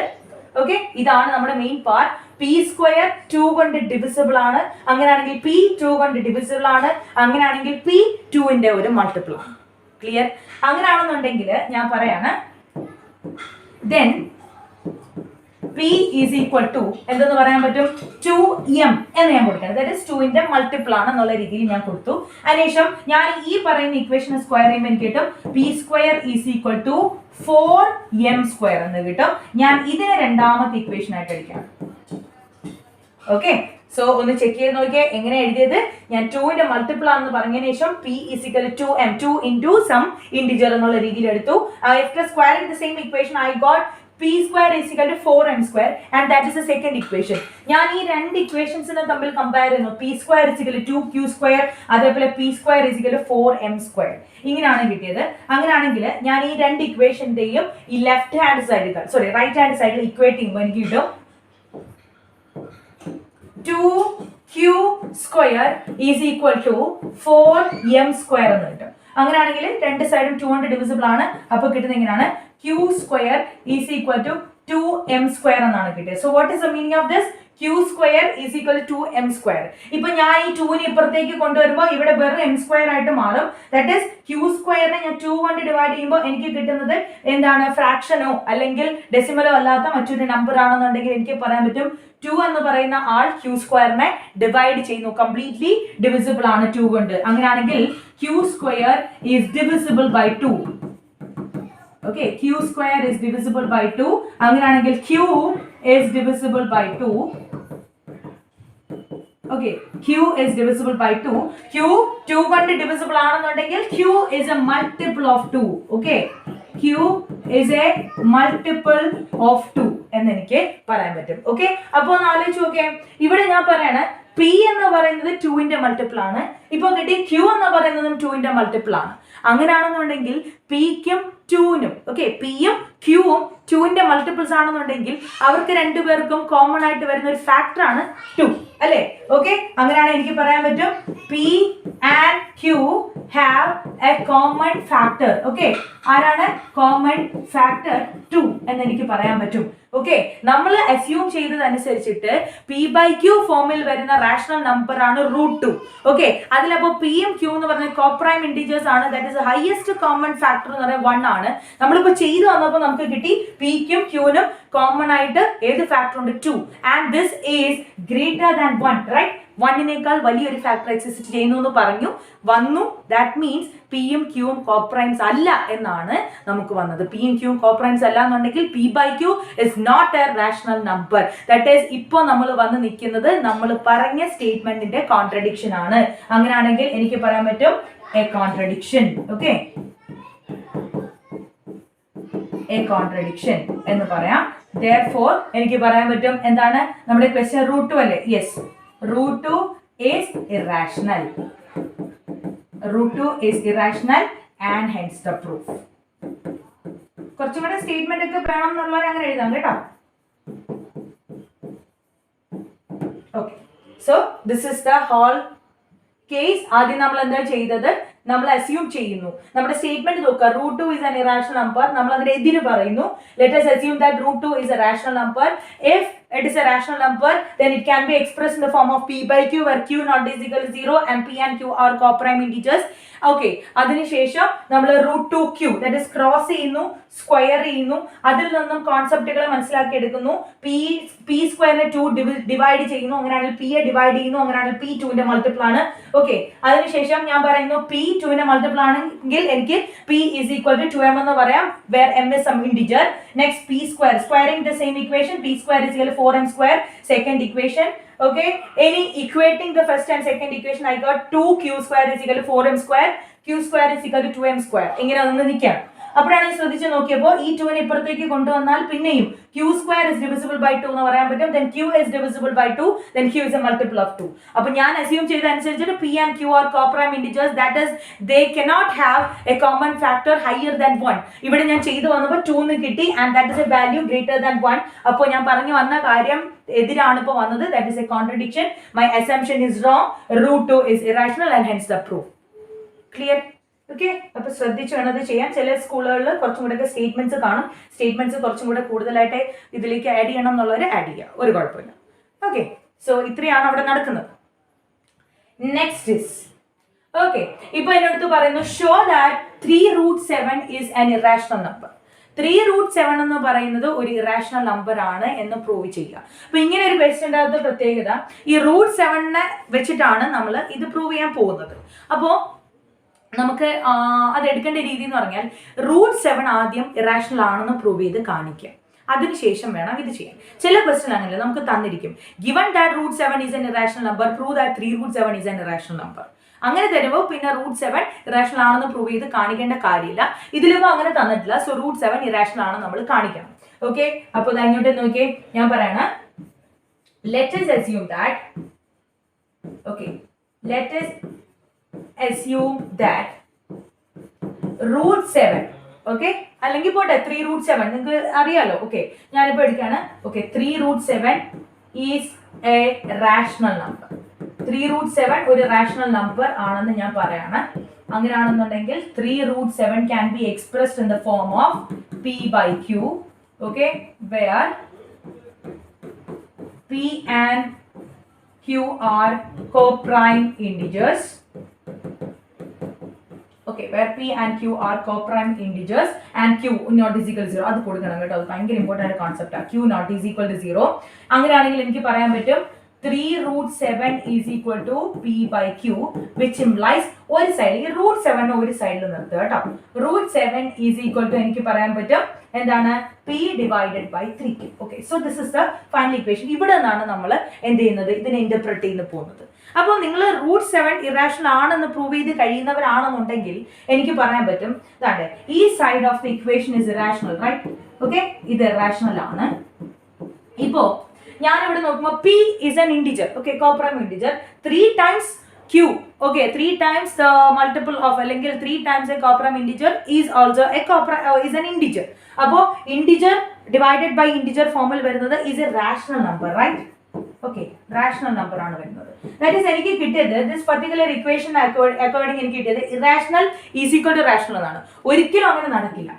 ഓക്കെ, ഇതാണ് നമ്മുടെ മെയിൻ പാർട്ട്. p² 2 കൊണ്ട് ഡിവിസിബിൾ ആണ്, അങ്ങനെയാണെങ്കിൽ p 2 കൊണ്ട് ഡിവിസിബിൾ ആണ്, അങ്ങനെയാണെങ്കിൽ p 2ന്റെ ഒരു മൾട്ടിപ്പിൾ ആണ്. ക്ലിയർ? അങ്ങനെയാണെന്നുണ്ടെങ്കിൽ ഞാൻ പറയാണ് then p is equal to എന്തെന്ന് പറയാൻ പറ്റും, 2m എന്ന് ഞാൻ കൊടുക്കണം. ദാറ്റ് ഈസ് 2ന്റെ മൾട്ടിപ്പിൾ ആണ് എന്നുള്ള രീതിയിൽ ഞാൻ കൊടുത്തു. അതിനുശേഷം ഞാൻ ഈ പറയുന്ന ഇക്വേഷൻ സ്ക്വയർ ചെയ്യുമ്പോൾ എനിക്ക് കിട്ടും p² is equal to 4m² എന്ന് കിട്ടും. ഞാൻ ഇതിനെ രണ്ടാമത്തെ ഇക്വേഷൻ ആയിട്ട് എടുക്കാം. ഓക്കെ, സോ ഒന്ന് ചെക്ക് ചെയ്ത് നോക്കിയേ എങ്ങനെ എഴുതിയത്. ഞാൻ 2ന്റെ മൾട്ടിപ്പിൾ ആണെന്ന് പറഞ്ഞതിന് ശേഷം p is equal to 2m, 2 into some integer എന്നുള്ള രീതിയിൽ എടുത്തു. After squaring the same equation I got p² is equal to 4m² and that is the second equation. ഞാൻ ഈ രണ്ട് ഇക്വേഷൻസിനെ തമ്മിൽ കമ്പയർ ചെയ്യുന്നു. p² is equal to 2q², അതേപോലെ p² is equal to 4m². ഇങ്ങനെയാണ് കിട്ടിയത്. അങ്ങനെയാണെങ്കിൽ ഞാൻ ഈ രണ്ട് ഇക്വേഷന്റെയും ഈ ലെഫ്റ്റ് ഹാൻഡ് സൈഡിൽ റൈറ്റ് ഹാൻഡ് സൈഡിൽ ഇക്വേറ്റ് ചെയ്യുമ്പോൾ എനിക്ക് കിട്ടും 2q² is equal to 4m² എന്ന് കിട്ടും. അങ്ങനെയാണെങ്കിൽ രണ്ട് സൈഡും 2 കൊണ്ട് ഡിവിസിബിൾ ആണ്. അപ്പോൾ കിട്ടുന്നത് എങ്ങനെയാണ്, q² is equal to 2m² എന്നാണ് കിട്ടിയത്. So what is the meaning of this, q² is equal to 2m². ഇപ്പൊ ഞാൻ ഈ 2നെ ഇപ്പുറത്തേക്ക് കൊണ്ടുവരുമ്പോൾ ഇവിടെ വെറും m² ആയിട്ട് മാറും. ദാറ്റ് ഈസ് q² ഞാൻ 2 കൊണ്ട് ഡിവൈഡ് ചെയ്യുമ്പോൾ എനിക്ക് കിട്ടുന്നത് എന്താണ്, ഫ്രാക്ഷനോ അല്ലെങ്കിൽ ഡെസിമലോ അല്ലാത്ത മറ്റൊരു നമ്പർ ആണെന്നുണ്ടെങ്കിൽ എനിക്ക് പറയാൻ പറ്റും 2 എന്ന് പറയുന്ന ആൾ q² ഡിവൈഡ് ചെയ്യുന്നു, കംപ്ലീറ്റ്ലി ഡിവിസിബിൾ ആണ് 2 കൊണ്ട്. അങ്ങനെയാണെങ്കിൽ q² is divisible by 2. Okay, q² is divisible by 2. അങ്ങനെയാണെങ്കിൽ q is divisible by 2. Okay, q is divisible by 2. q 2 കൊണ്ട് ഡിവിസിബിൾ ആണെന്നുണ്ടെങ്കിൽ q is a multiple of 2. Okay, q is a multiple of 2 എന്ന് എനിക്ക് പറയാൻ പറ്റും. Okay, അപ്പോൾ ഒന്ന് ആലോചിച്ച് നോക്കേ, ഇവിടെ ഞാൻ പറയാണ് p എന്ന് പറയുന്നത് 2ന്റെ മൾട്ടിപ്പിൾ ആണ്. ഇപ്പോൾ കിട്ടി q എന്ന് പറയുന്നതും 2ന്റെ മൾട്ടിപ്പിൾ ആണ്. അങ്ങനെയാണെന്നുണ്ടെങ്കിൽ pക്കും 2നും, ഓക്കെ, pയും qവും 2ന്റെ മൾട്ടിപ്പിൾസ് ആണെന്നുണ്ടെങ്കിൽ അവർക്ക് രണ്ടുപേർക്കും കോമൺ ആയിട്ട് വരുന്ന ഒരു ഫാക്ടർ ആണ് 2 അല്ലേ. ഓക്കെ, അങ്ങനെയാണ് എനിക്ക് പറയാൻ പറ്റും p and q have A common factor. Okay, ആരാണ് കോമൺ ഫാക്ടർ 2 എന്ന് എനിക്ക് പറയാൻ പറ്റും. ഓക്കെ, നമ്മൾ അസ്യൂം ചെയ്തതനുസരിച്ചിട്ട് പി ബൈ ക്യൂ ഫോമിൽ വരുന്ന റാഷണൽ നമ്പർ ആണ് √2. ഓക്കെ, അതിലപ്പോ പി എം ക്യൂ എന്ന് പറഞ്ഞ കോപ്രൈം ഇൻഡിജേഴ്സ് ആണ്. That is highest common factor എന്ന് പറയുന്നത് 1 ആണ്. നമ്മളിപ്പോ ചെയ്തു വന്നപ്പോൾ നമുക്ക് കിട്ടി പിക്കും ക്യൂനും കോമൺ ആയിട്ട് ഏത് ഫാക്ടർ ഉണ്ട് 2, and this is greater than 1, right? 1നേക്കാൾ വലിയൊരു ഫാക്ടർ എക്സിസ്റ്റ് ചെയ്യുന്നു എന്ന് പറഞ്ഞു വന്നു. ദാറ്റ് മീൻസ് പിയും ക്യൂവും കോപ്രൈംസ് അല്ല എന്നാണ് നമുക്ക് വന്നത്. പിയും ക്യൂവും കോപ്രൈംസ് അല്ല എന്നുണ്ടെങ്കിൽ p by q is not a rational number. That is ഇപ്പോൾ നമ്മൾ വന്ന് നിൽക്കുന്നത് നമ്മൾ പറഞ്ഞ സ്റ്റേറ്റ്മെന്റിന്റെ കോൺട്രഡിക്ഷൻ ആണ്. അങ്ങനെയാണെങ്കിൽ എനിക്ക് പറയാൻ പറ്റും A contradiction. Okay, A contradiction എന്ന് പറയാം. therefore എനിക്ക് പറയാൻ പറ്റും എന്താണ് നമ്മുടെ ക്വസ്റ്റ്യൻ √2 അല്ലേ? Yes, √2 is irrational. √2 is irrational and hence the proof. കുറച്ചും കൂടെ സ്റ്റേറ്റ്മെന്റ് ഒക്കെ വേണം എന്നുള്ളവർ അങ്ങനെ എഴുതാം കേട്ടോ. Okay, so this is the whole case. ആദ്യം നമ്മൾ എന്താ ചെയ്തത്? നമ്മൾ അസ്യൂം ചെയ്യുന്നു. നമ്മുടെ സ്റ്റേറ്റ്മെന്റ് നോക്കുക, √2 is an irrational number. നമ്മൾ അതിന്റെ എതിര് പറയുന്നു. Let us assume that √2 is a rational number. If it is a rational number, then it can be expressed in the form of p by q, where q not is equal to 0 and p and q are coprime integers. Okay, അതിനുശേഷം നമ്മൾ √2q that is cross ചെയ്യുന്നു, square ചെയ്യുന്നു, അതിൽ നിന്നും കോൺസെപ്റ്റുകൾ മനസ്സിലാക്കി എടുക്കുന്നു. P സ്ക്വയറിനെ 2 divide ചെയ്യുന്നു, അങ്ങനെയാണെങ്കിൽ p യെ ഡിവൈഡ് ചെയ്യുന്നു, അങ്ങനെയാണെങ്കിൽ p 2ന്റെ മൾട്ടിപ്പിൾ ആണ്. ഓക്കെ, അതിനുശേഷം ഞാൻ പറയുന്നു p 2ന്റെ മൾട്ടിപ്പിൾ ആണെങ്കിൽ എനിക്ക് p is equal to 2m എന്ന് പറയാം, where m is some integer. Next p square, squaring the same equation, p square is equal to 4m square, second equation. Okay, any equating the first and second equation, I got 2q square is equal to 4m square, q square is equal to 2m square. ഇങ്ങനെ ഒന്ന് നിൽക്കാം. അപ്പോഴാണ് ശ്രദ്ധിച്ച് നോക്കിയപ്പോൾ ഈ 2നെ ഇപ്പുറത്തേക്ക് കൊണ്ടുവന്നാൽ പിന്നെയും q square is divisible by 2 എന്ന് പറയാൻ പറ്റും. then q is divisible by 2, then q is a multiple of 2. അപ്പോൾ ഞാൻ അസ്യൂം ചെയ്ത അനുസരിച്ചിട്ട് p and q are coprime integers, that is they cannot have a common factor higher than 1. ഇവിടെ ഞാൻ ചെയ്തു വന്നപ്പോൾ 2 എന്ന് കിട്ടി, and that is a value greater than 1. അപ്പോൾ ഞാൻ പറഞ്ഞു വന്ന കാര്യം എതിരാണ് ഇപ്പോൾ വന്നത്. that is a contradiction. my assumption is wrong. √2 is irrational and hence the proof. clear? Okay, അപ്പൊ ശ്രദ്ധിച്ചു വേണം അത് ചെയ്യാൻ. ചില സ്കൂളുകളിൽ കുറച്ചും കൂടെ സ്റ്റേറ്റ്മെന്റ്സ് കാണും. സ്റ്റേറ്റ്മെന്റ്സ് കുറച്ചും കൂടെ കൂടുതലായിട്ട് ഇതിലേക്ക് ആഡ് ചെയ്യണം എന്നുള്ളവർ ആഡ് ചെയ്യുക, ഒരു കുഴപ്പമില്ല. ഓക്കെ, സോ ഇത്രയാണ് അവിടെ നടക്കുന്നത്. നെക്സ്റ്റ് ഇസ് ഓക്കെ, ഇപ്പൊ എന്നടുത്ത് പറയുന്നു show that 3√7 is an irrational number. 3√7 എന്ന് പറയുന്നത് ഒരു ഇറാഷണൽ നമ്പർ ആണ് എന്ന് പ്രൂവ് ചെയ്യുക. അപ്പൊ ഇങ്ങനെ ഒരു ക്വസ്റ്റ്യൻ്റെ അകത്ത് പ്രത്യേകത, ഈ √7 വെച്ചിട്ടാണ് നമ്മൾ ഇത് പ്രൂവ് ചെയ്യാൻ പോകുന്നത്. അപ്പോൾ നമുക്ക് അത് എടുക്കേണ്ട രീതി എന്ന് പറഞ്ഞാൽ √7 ആദ്യം ഇറാഷണൽ ആണെന്ന് പ്രൂവ് ചെയ്ത് കാണിക്കുക, അതിനുശേഷം വേണം ഇത് ചെയ്യാൻ. ചില ക്വസ്റ്റ്യൻ അങ്ങനെയല്ല, നമുക്ക് തന്നിരിക്കും given that √7 is an irrational number, prove that 3√7 is an irrational number. അങ്ങനെ തരുമ്പോൾ പിന്നെ √7 ഇറാഷണൽ ആണെന്ന് പ്രൂവ് ചെയ്ത് കാണിക്കേണ്ട കാര്യമില്ല. ഇതിലിപ്പോൾ അങ്ങനെ തന്നിട്ടില്ല, സോ √7 ഇറാഷണൽ ആണെന്ന് നമ്മൾ കാണിക്കണം. ഓക്കെ, അപ്പോൾ അങ്ങോട്ട് നോക്കിയേ, ഞാൻ പറയണ let us assume that √7 okay, അല്ലെങ്കിൽ പോട്ടെ 3√7 നിങ്ങൾക്ക് അറിയാലോ. ഓക്കെ, ഞാനിപ്പോൾ എടുക്കുകയാണ്. Okay, 3√7 is A rational number. 3√7 ഒരു റാഷണൽ നമ്പർ ആണെന്ന് ഞാൻ പറയാണ്. അങ്ങനെയാണെന്നുണ്ടെങ്കിൽ 3√7 can be expressed in the form of p by q. Okay, where p and q are coprime integers. Okay, where p and q are coprime integers and q not is equal to 0. അത് കൊടുക്കണം കേട്ടോ, അത് ഭയങ്കര important concept ആണ്. q not is equal to 0. അങ്ങനെയാണെങ്കിൽ എനിക്ക് പറയാൻ പറ്റും 3√7 is equal to p by q, which implies ഒരു സൈഡിൽ ഈ √7 ഒരു സൈഡിൽ നിർത്തുക കേട്ടോ. √7 is equal to എനിക്ക് പറയാൻ പറ്റും എന്താണ് p divided by 3q. Okay, so this is the final equation. ഇവിടെ നിന്നാണ് നമ്മൾ എന്ത് ചെയ്യുന്നത്, ഇതിനെ ഇന്റർപ്രറ്റ് ചെയ്യുന്ന പോകുന്നത്. അപ്പോൾ നിങ്ങൾ √7 ഇറാഷണൽ ആണെന്ന് പ്രൂവ് ചെയ്ത് കഴിയുന്നവരാണെന്നുണ്ടെങ്കിൽ എനിക്ക് പറയാൻ പറ്റും ഇതാണ് ഈ side of the equation is irrational, right? Okay, ഇത് ഇറാഷണൽ ആണ്. ഇപ്പോ ഞാനിവിടെ നോക്കുമ്പോൾ p is an integer, okay, coprime integer. 3 times q, okay, 3 times the multiple of അല്ലെങ്കിൽ 3 times a coprime integer is also a is an integer. അപ്പോൾ integer divided by integer ഫോമിൽ വരുന്നത് is a rational number, right? Okay, rational number ആണ് വരുന്നത്. That is എനിക്ക് കിട്ടിയത് this particular equation according എനിക്ക് കിട്ടിയത് irrational is equal to rational എന്നാണ്. ഒരിക്കലും അങ്ങനെ നടക്കില്ല.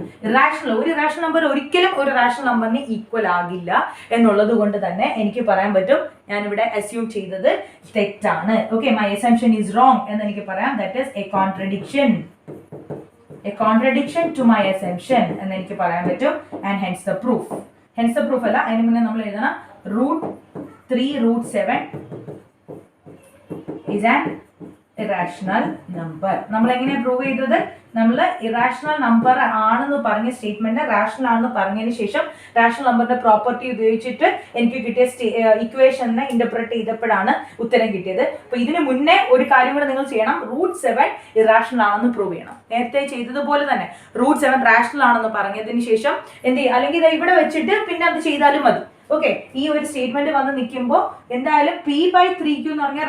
ഒരു റാഷണൽ നമ്പർ ഒരിക്കലും ഒരു റാഷണൽ നമ്പറിന് ഈക്വൽ ആകില്ല എന്നുള്ളത് കൊണ്ട് തന്നെ എനിക്ക് പറയാൻ പറ്റും ഞാനിവിടെ അസ്യൂം ചെയ്തത് തെറ്റാണ്. Okay, my assumption is wrong എന്ന് എനിക്ക് പറയാം. That is A contradiction to my assumption എന്ന് എനിക്ക് പറയാൻ പറ്റും. ആൻഡ് hence the proof അല്ല, അതിന് മുന്നേ നമ്മൾ എഴുതണം √3√7 is an irrational number. നമ്മൾ എങ്ങനെയാണ് പ്രൂവ് ചെയ്തത്? നമ്മൾ ഇറാഷണൽ നമ്പർ ആണെന്ന് പറഞ്ഞ സ്റ്റേറ്റ്മെന്റ് റാഷണൽ ആണെന്ന് പറഞ്ഞതിന് ശേഷം റാഷണൽ നമ്പറിന്റെ പ്രോപ്പർട്ടി ഉപയോഗിച്ചിട്ട് എനിക്ക് കിട്ടിയ ഇക്വേഷനെ ഇന്റർപ്രറ്റ് ചെയ്തപ്പോഴാണ് ഉത്തരം കിട്ടിയത്. അപ്പൊ ഇതിന് മുന്നേ ഒരു കാര്യം കൂടെ നിങ്ങൾ ചെയ്യണം. √7 ഇറാഷണൽ ആണെന്ന് പ്രൂവ് ചെയ്യണം. നേരത്തെ ചെയ്തതുപോലെ തന്നെ √7 റാഷണൽ ആണെന്ന് പറഞ്ഞതിന് ശേഷം എന്ത് ചെയ്യും, അല്ലെങ്കിൽ ഇവിടെ വെച്ചിട്ട് പിന്നെ അത് ചെയ്താലും മതി. ഓക്കെ, ഈ ഒരു സ്റ്റേറ്റ്മെന്റ് വന്ന് നിൽക്കുമ്പോൾ എന്തായാലും P/3Q എന്ന് പറഞ്ഞാൽ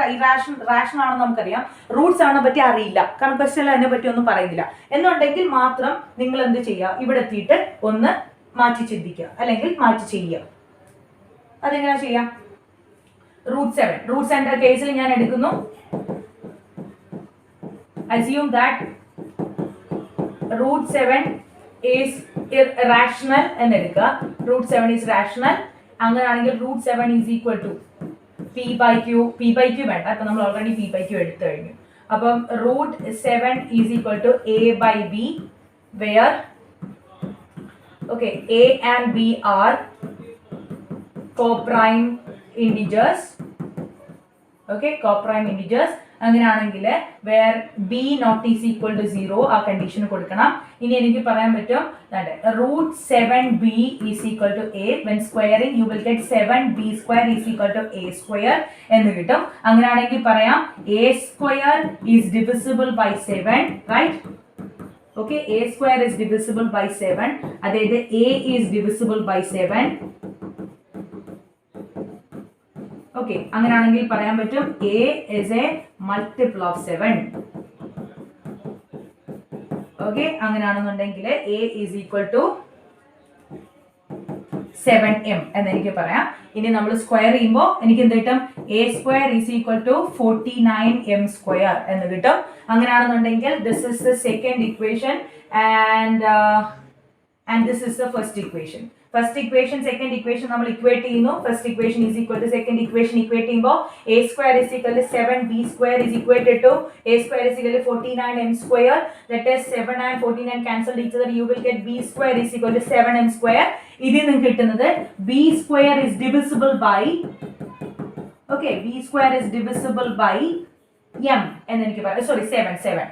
റാഷണൽ ആണെന്ന് നമുക്കറിയാം. √7 പറ്റി അറിയില്ല, കാരണം ക്വസ്റ്റ്യൻ അതിനെ പറ്റി ഒന്നും പറയുന്നില്ല എന്നുണ്ടെങ്കിൽ മാത്രം നിങ്ങൾ എന്ത് ചെയ്യുക, ഇവിടെ എത്തിയിട്ട് ഒന്ന് മാറ്റി ചിന്തിക്കുക അല്ലെങ്കിൽ മാറ്റി ചെയ്യുക. അതെങ്ങനെയാ ചെയ്യാം? √7 കേസിൽ ഞാൻ എടുക്കുന്നു. assume that √7 is irrational എന്ന് എടുക്കുക. √7 is rational. അങ്ങനെയാണെങ്കിൽ √7 is equal to P/Q വേണ്ട, അപ്പൊ നമ്മൾ ഓൾറെഡി P/Q എടുത്തു കഴിഞ്ഞു. അപ്പം √7 is equal to A/B, where okay A and B are co-prime integers. Okay, co-prime integers. അങ്ങനെയാണെങ്കിൽ where B not is equal to 0 ആ കണ്ടീഷൻ കൊടുക്കണം. ഇനി എനിക്ക് പറയാൻ പറ്റും √7B is equal to A. when squaring you will get 7B square is equal to A square എന്ന് കിട്ടും. അങ്ങനെയാണെങ്കിൽ പറയാം A square is divisible by 7, right? Okay, A square is divisible by 7. അതായത് A is divisible by 7. Okay, അങ്ങനെയാണെങ്കിൽ പറയാൻ പറ്റും A is a multiple of 7. Okay, അങ്ങനെയാണെന്നുണ്ടെങ്കിൽ A is equal to 7m എന്ന് എനിക്ക് പറയാം. ഇനി നമ്മൾ സ്ക്വയർ ചെയ്യുമ്പോൾ എനിക്ക് എന്ത് കിട്ടും? A square is equal to 49m square എന്ന് കിട്ടും. അങ്ങനെയാണെന്നുണ്ടെങ്കിൽ this is the second equation and this is the first equation. First equation, second equation നമ്മൾ equate ചെയ്യുന്നു. First equation is equal to second equation equate ചെയ്യുമ്പോൾ A square is equal to 7B square is equated to A square is equal to 49m square. That is 7 and 49 cancel each other. You will get B square is equal to 7m square. ഇതിൽ നിന്ന് കിട്ടുന്നത് B square is divisible by okay, B square is divisible by m എന്ന് എനിക്ക് പറയാം. Sorry, 7.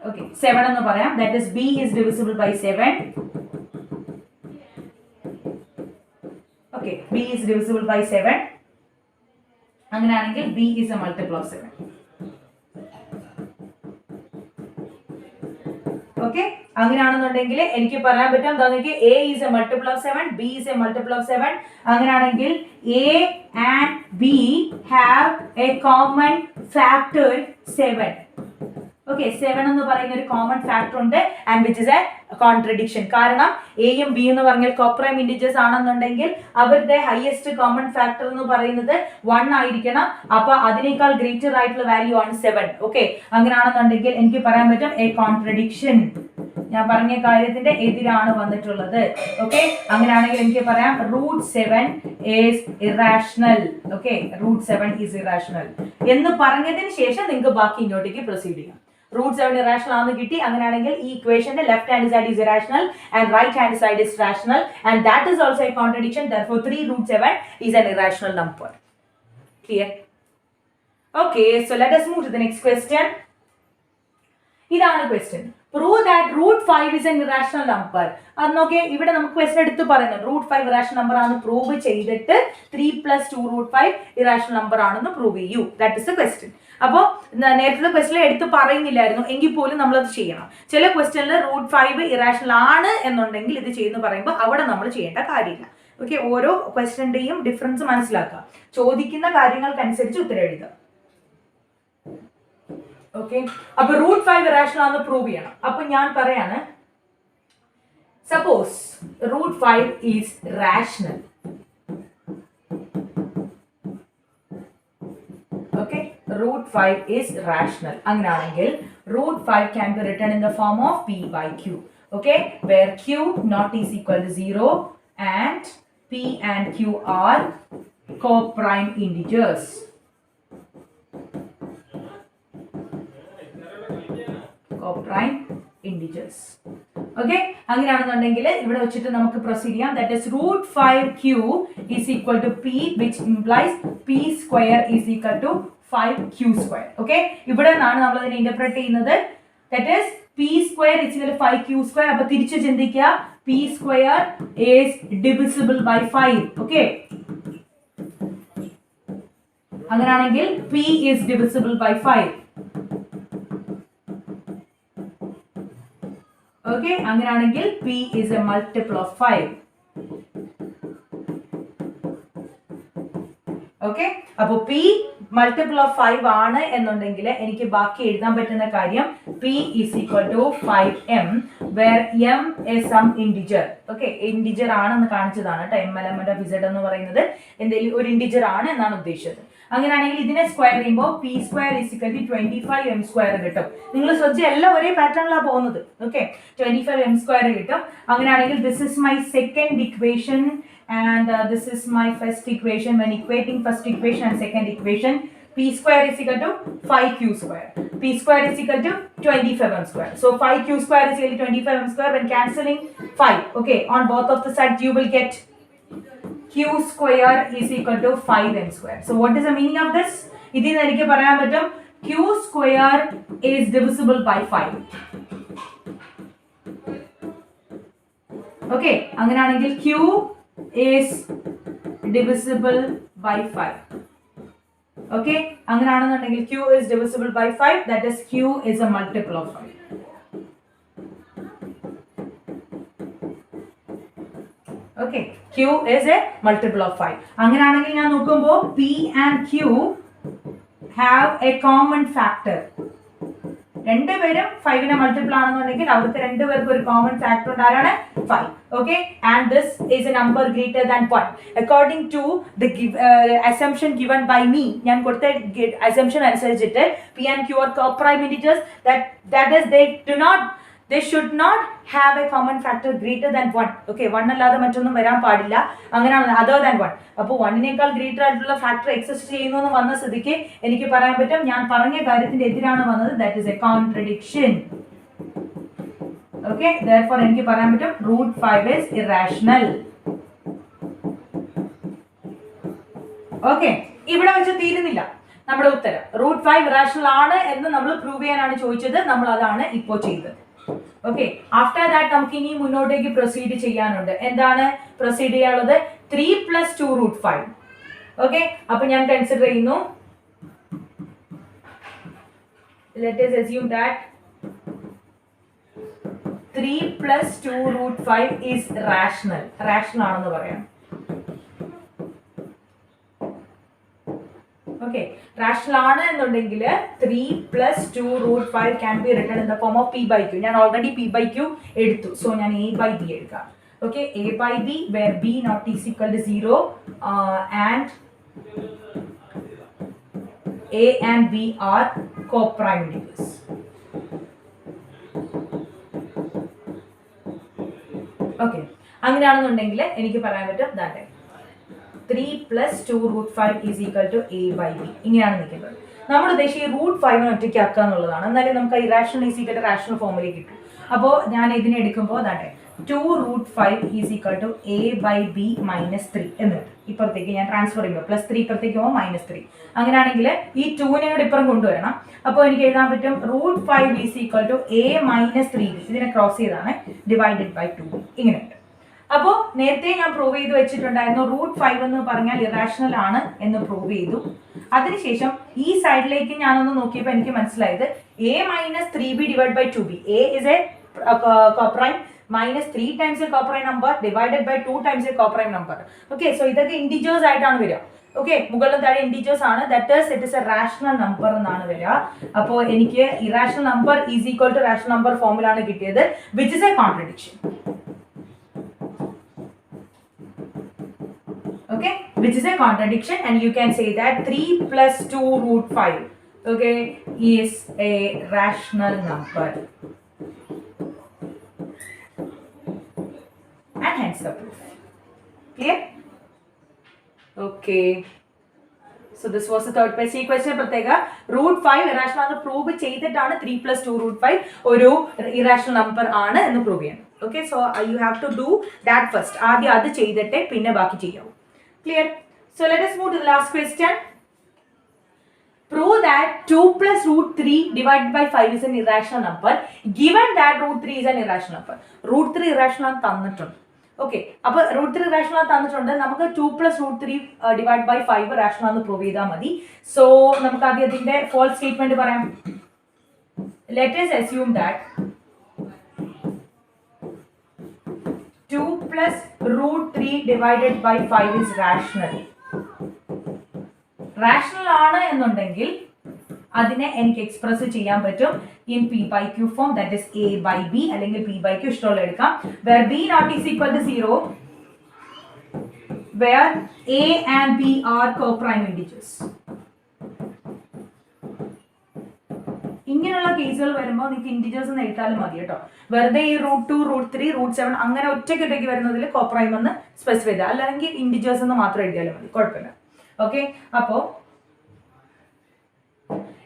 Okay, 7 എന്ന് പറയാം. That is B is divisible by 7. Okay, B is divisible by 7. അങ്ങനെയാണെങ്കിൽ B is a multiple of 7. Okay, അങ്ങനെയാണെന്നുണ്ടെങ്കിൽ എനിക്ക് പറയാൻ പറ്റും എന്താണെന്ന് A is a multiple of 7, B is a multiple of 7. അങ്ങനെയാണെങ്കിൽ A and B have a common factor 7. Okay, 7 എന്ന് പറയുന്ന ഒരു കോമൺ ഫാക്ടർ ഉണ്ട് and which is a contradiction. കാരണം A യും B എന്ന് പറഞ്ഞാൽ കോപ്രൈം ഇൻഡിജേഴ്സ് ആണെന്നുണ്ടെങ്കിൽ അവരുടെ ഹയസ്റ്റ് കോമൺ ഫാക്ടർ എന്ന് പറയുന്നത് 1 ആയിരിക്കണം. അപ്പൊ അതിനേക്കാൾ ഗ്രേറ്റർ ആയിട്ടുള്ള വാല്യൂ ആണ് 7. ഓക്കെ, അങ്ങനെയാണെന്നുണ്ടെങ്കിൽ എനിക്ക് പറയാൻ പറ്റും എ കോൺട്രഡിക്ഷൻ. ഞാൻ പറഞ്ഞ കാര്യത്തിന്റെ എതിരാണ് വന്നിട്ടുള്ളത്. ഓക്കെ, അങ്ങനെയാണെങ്കിൽ എനിക്ക് പറയാം √7 is irrational. Okay, √7 is irrational എന്ന് പറഞ്ഞതിന് ശേഷം നിങ്ങൾക്ക് ബാക്കി ഇങ്ങോട്ടേക്ക് പ്രൊസീഡ് ചെയ്യാം. √7 irrational ആണെന്ന് കിട്ടി. അങ്ങനെയാണെങ്കിൽ ഈ ഇക്വേഷന്റെ left hand side is irrational and right hand side is rational and that is also a contradiction. Therefore 3√7 is an irrational number. Clear? Okay, so let us move to the next question. ഇതാണ് question. Prove that √5 is an irrational number. അന്നൊക്കെ ഇവിടെ നമുക്ക് question എടുത്ത് പറയുന്നത് √5 irrational number ആണെന്ന് prove ചെയ്തിട്ട് 3 + 2√5 irrational number ആണെന്ന് prove ചെയ്യൂ. That is the question. അപ്പോൾ നേരത്തെ ക്വസ്റ്റ്യൻ എടുത്ത് പറയുന്നില്ലായിരുന്നു എങ്കിൽ പോലും നമ്മളത് ചെയ്യണം. ചില ക്വസ്റ്റ്യനിൽ √5 ഇറാഷണൽ ആണ് എന്നുണ്ടെങ്കിൽ ഇത് ചെയ്യുന്നു പറയുമ്പോൾ അവിടെ നമ്മൾ ചെയ്യേണ്ട കാര്യമില്ല. ഓക്കെ, ഓരോ ക്വസ്റ്റ്യന്റെയും ഡിഫറൻസ് മനസ്സിലാക്കുക. ചോദിക്കുന്ന കാര്യങ്ങൾക്കനുസരിച്ച് ഉത്തരം എഴുതുക. ഓക്കെ, അപ്പൊ √5 ഇറാഷണൽ ആണെന്ന് പ്രൂവ് ചെയ്യണം. അപ്പൊ ഞാൻ പറയാണ് suppose √5 is rational. 5 is rational. അങ്ങനെയാണെങ്കിൽ root 5 can be written in the form of p by q. Okay, where q not is equal to 0 and p and q are co-prime integers. Co-prime integers. Okay, അങ്ങനെയാണെന്നുണ്ടെങ്കിൽ ഇവിടെ വെച്ചിട്ട് നമുക്ക് proceed ചെയ്യാം. That is root 5q is equal to p, which implies p square is equal to 5q square. Okay, ഇവിടെ നിന്നാണ് നമ്മൾ അതിനെ interpret ചെയ്യുന്നത്. That is p square is equal to 5q square. അപ്പോൾ തിരിച്ചു ചിന്തിക്കുക, p square is divisible by 5. Okay, അങ്ങനെയാണെങ്കിൽ p is divisible by 5. Okay, അങ്ങനെയാണെങ്കിൽ p is a multiple of 5. Okay, അപ്പോൾ p multiple of 5 ആണ് എന്നുണ്ടെങ്കിൽ എനിക്ക് ബാക്കി എഴുതാൻ പറ്റുന്ന കാര്യം p is equal to 5m, where m is some integer. Okay, integer ആണെന്ന് കാണിച്ചതാണ്. m element of z എന്ന് പറയുന്നത് എന്തെങ്കിലും ഒരു integer ആണ് എന്നാണ് ഉദ്ദേശിച്ചത്. അങ്ങനെയാണെങ്കിൽ ഇതിനെ സ്ക്വയർ ചെയ്യുമ്പോൾ p square is equal to 25m square കിട്ടും. നിങ്ങൾ ശ്രദ്ധിച്ച് എല്ലാം ഒരേ പാറ്റേണിലാണ് പോകുന്നത്. ഓക്കെ, 25m square കിട്ടും. അങ്ങനെയാണെങ്കിൽ this is my second equation and this is my first equation. When equating first equation and second equation, p square is equal to 5q square. p square is equal to 25m square. So 5q square is equal to 25m square. When cancelling 5, okay, on both of the sides you will get q square is equal to 5m square. So what is the meaning of this? ഇതിനെ എനിക്ക് പറയാൻ പറ്റും q square is divisible by 5. Okay, അങ്ങനെയാണെങ്കിൽ q is divisible by 5. Okay, അങ്ങനെയാണെന്നുണ്ടെങ്കിൽ q is divisible by 5. That is q is a multiple of 5. Okay, q is a multiple of 5. അങ്ങനെയാണെങ്കിൽ ഞാൻ നോക്കുമ്പോൾ p and q have a common factor. രണ്ടുപേരും 5നെ multiple ആണെന്നുണ്ടെങ്കിൽ അവർക്ക് രണ്ടുപേർക്കും ഒരു കോമൺ ഫാക്ടർ ഉണ്ട്. ആരാണ്? 5. Okay, and this is a number greater than 1 according to the assumption given by me. ഞാൻ കൊടുത്ത assumption അനുസരിച്ചിട്ട് p and q are co-prime integers. That is they should not have a common factor greater than 1. Okay, 1 അല്ലാതെ മറ്റൊന്നും വരാൻ പാടില്ല. അങ്ങനെയാണ് other than 1. അപ്പോൾ 1നേക്കാൾ greater ആയിട്ടുള്ള ഫാക്ടർ എക്സിസ്റ്റ് ചെയ്യുന്നു എന്ന് വന്ന സ്ഥിതിക്ക് എനിക്ക് പറയാൻ പറ്റും ഞാൻ പറഞ്ഞ കാര്യത്തിന്റെ എതിരാണ് വന്നത്. That is A contradiction. Okay, therefore എനിക്ക് പറയാൻ പറ്റും root 5 is irrational. Okay, ഇവിടെ വെച്ച് തീരുന്നില്ല നമ്മുടെ ഉത്തരം. root 5 irrational ആണ് എന്ന് നമ്മൾ പ്രൂവ് ചെയ്യാനാണ് ചോദിച്ചത്. നമ്മൾ അതാണ് ഇപ്പോൾ ചെയ്തത്. ഓക്കെ, ആഫ്റ്റർ ദാറ്റ് നമുക്ക് ഇനി മുന്നോട്ടേക്ക് പ്രൊസീഡ് ചെയ്യാനുണ്ട്. എന്താണ് പ്രൊസീഡ് ചെയ്യാനുള്ളത്? 3 + 2 √5. ഓക്കെ, അപ്പൊ ഞാൻ കൺസിഡർ ചെയ്യുന്നു, let us assume that 3 + 2 √5 is rational. ആണെന്ന് പറയാം. Okay, rational ആണ് എന്നുണ്ടെങ്കിൽ 3 + 2 √5 can be written in the form of p by q. ഞാൻ ഓൾറെഡി p by q എടുത്തു, സോ ഞാൻ a by b എടുക്കാം. Okay, a by b where b not is equal to 0 and a and b are co-prime integers. Okay, അങ്ങനെയാണെന്നുണ്ടെങ്കിൽ എനിക്ക് പറയാൻ പറ്റും that 3 + 2 √5 is equal to a by b. ഇങ്ങനെയാണ് നിൽക്കുന്നത്. നമ്മൾ ഉദ്ദേശിച്ച് √5 ഒറ്റയ്ക്ക് ആക്കുക എന്നുള്ളതാണ്. എന്നാലും നമുക്ക് irrational is equal to rational ഫോമിലേക്ക് കിട്ടും. അപ്പോൾ ഞാൻ ഇതിനെ എടുക്കുമ്പോൾ അതാട്ടെ 2 √5 is equal to a by b -3 എന്ന് കിട്ടും. ഇപ്പുറത്തേക്ക് ഞാൻ ട്രാൻസ്ഫർ ചെയ്യുമ്പോൾ +3 ഇപ്പുറത്തേക്ക് പോകുമ്പോൾ -3. അങ്ങനെയാണെങ്കിൽ ഈ 2നെ കൂടെ ഇപ്പുറം കൊണ്ടുവരണം. അപ്പോൾ എനിക്ക് എഴുതാൻ പറ്റും √5 is equal to a -3b. ഇതിനെ ക്രോസ് ചെയ്താണ് ഡിവൈഡഡ് ബൈ 2. ഇങ്ങനെ കിട്ടും. അപ്പോൾ നേരത്തെ ഞാൻ പ്രൂവ് ചെയ്ത് വെച്ചിട്ടുണ്ടായിരുന്നു √5 എന്ന് പറഞ്ഞാൽ ഇറാഷണൽ ആണ് എന്ന് പ്രൂവ് ചെയ്തു. അതിനുശേഷം ഈ സൈഡിലേക്ക് ഞാനൊന്ന് നോക്കിയപ്പോൾ എനിക്ക് മനസ്സിലായത് a -3b divide by 2b. a is a co-prime -3 times a co-prime number divided by 2 times a co-prime number. Okay, so ഇതൊക്കെ ഇന്റിജേഴ്സ് ആയിട്ടാണ് വരിക. ഓക്കെ, മുകളിലും താഴെ ഇന്റിജേഴ്സ് ആണ്. That is it is a rational number എന്നാണ് വരിക. അപ്പോൾ എനിക്ക് irrational number is equal to rational number ഫോമിലാണ് കിട്ടിയത്, which is a contradiction. Okay, which is a contradiction, and you can say that 3 + 2 √5. okay, is a rational number. And hence the proof. Clear? Okay. So this was the third question. ഈ question പ്രത്യേക √5 irrational ആണ് prove ചെയ്തിട്ടാണ് 3 + 2 √5 ഒരു irrational number ആണ് എന്ന് prove ചെയ്യണം. Okay, so you have to do that first. ആദ്യം അത് ചെയ്തിട്ട് പിന്നെ ബാക്കി ചെയ്യാവൂ. Clear? So let us move to the last question. Prove that 2 + √3 divided by 5 is an irrational number given that √3 is an irrational number. √3 irrational ആണ് തന്നിട്ടുണ്ട്. Okay, അപ്പൊ √3 rational തന്നിട്ടുണ്ട്. നമുക്ക് 2 + √3 ഡിവൈഡ് ബൈ 5 റാഷണൽ എന്ന് പ്രൂവ് ചെയ്താൽ മതി. സോ നമുക്ക് ആദ്യം അതിന്റെ ഫോൾസ് സ്റ്റേറ്റ്മെന്റ് പറയാം. Let us assume that 2 + √3 divided by 5 is rational. Rational ആണ് എന്നുണ്ടെങ്കിൽ അതിനെ എനിക്ക് എക്സ്പ്രസ് ചെയ്യാൻ പറ്റും in p/q form, that is a/b അല്ലെങ്കിൽ p/q ഇഷ്ടമുള്ള എടുക്കാം, where b not is equal to 0, where a and b are co-prime integers. ഇങ്ങനെയുള്ള കേസുകൾ വരുമ്പോൾ നിങ്ങൾക്ക് ഇന്റിജേഴ്സ് എന്ന് എഴുതാലും മതി കേട്ടോ. വെറുതെ ഈ √2 √3 √7 അങ്ങനെ ഒറ്റയ്ക്ക് വരുന്നതിൽ കോപ്രൈം എന്ന് സ്പെസിഫൈ ചെയ്താൽ, അല്ലെങ്കിൽ ഇന്റിജേഴ്സ് എന്ന് മാത്രം എഴുതിയാലും മതി, കുഴപ്പമില്ല. ഓക്കെ, അപ്പോൾ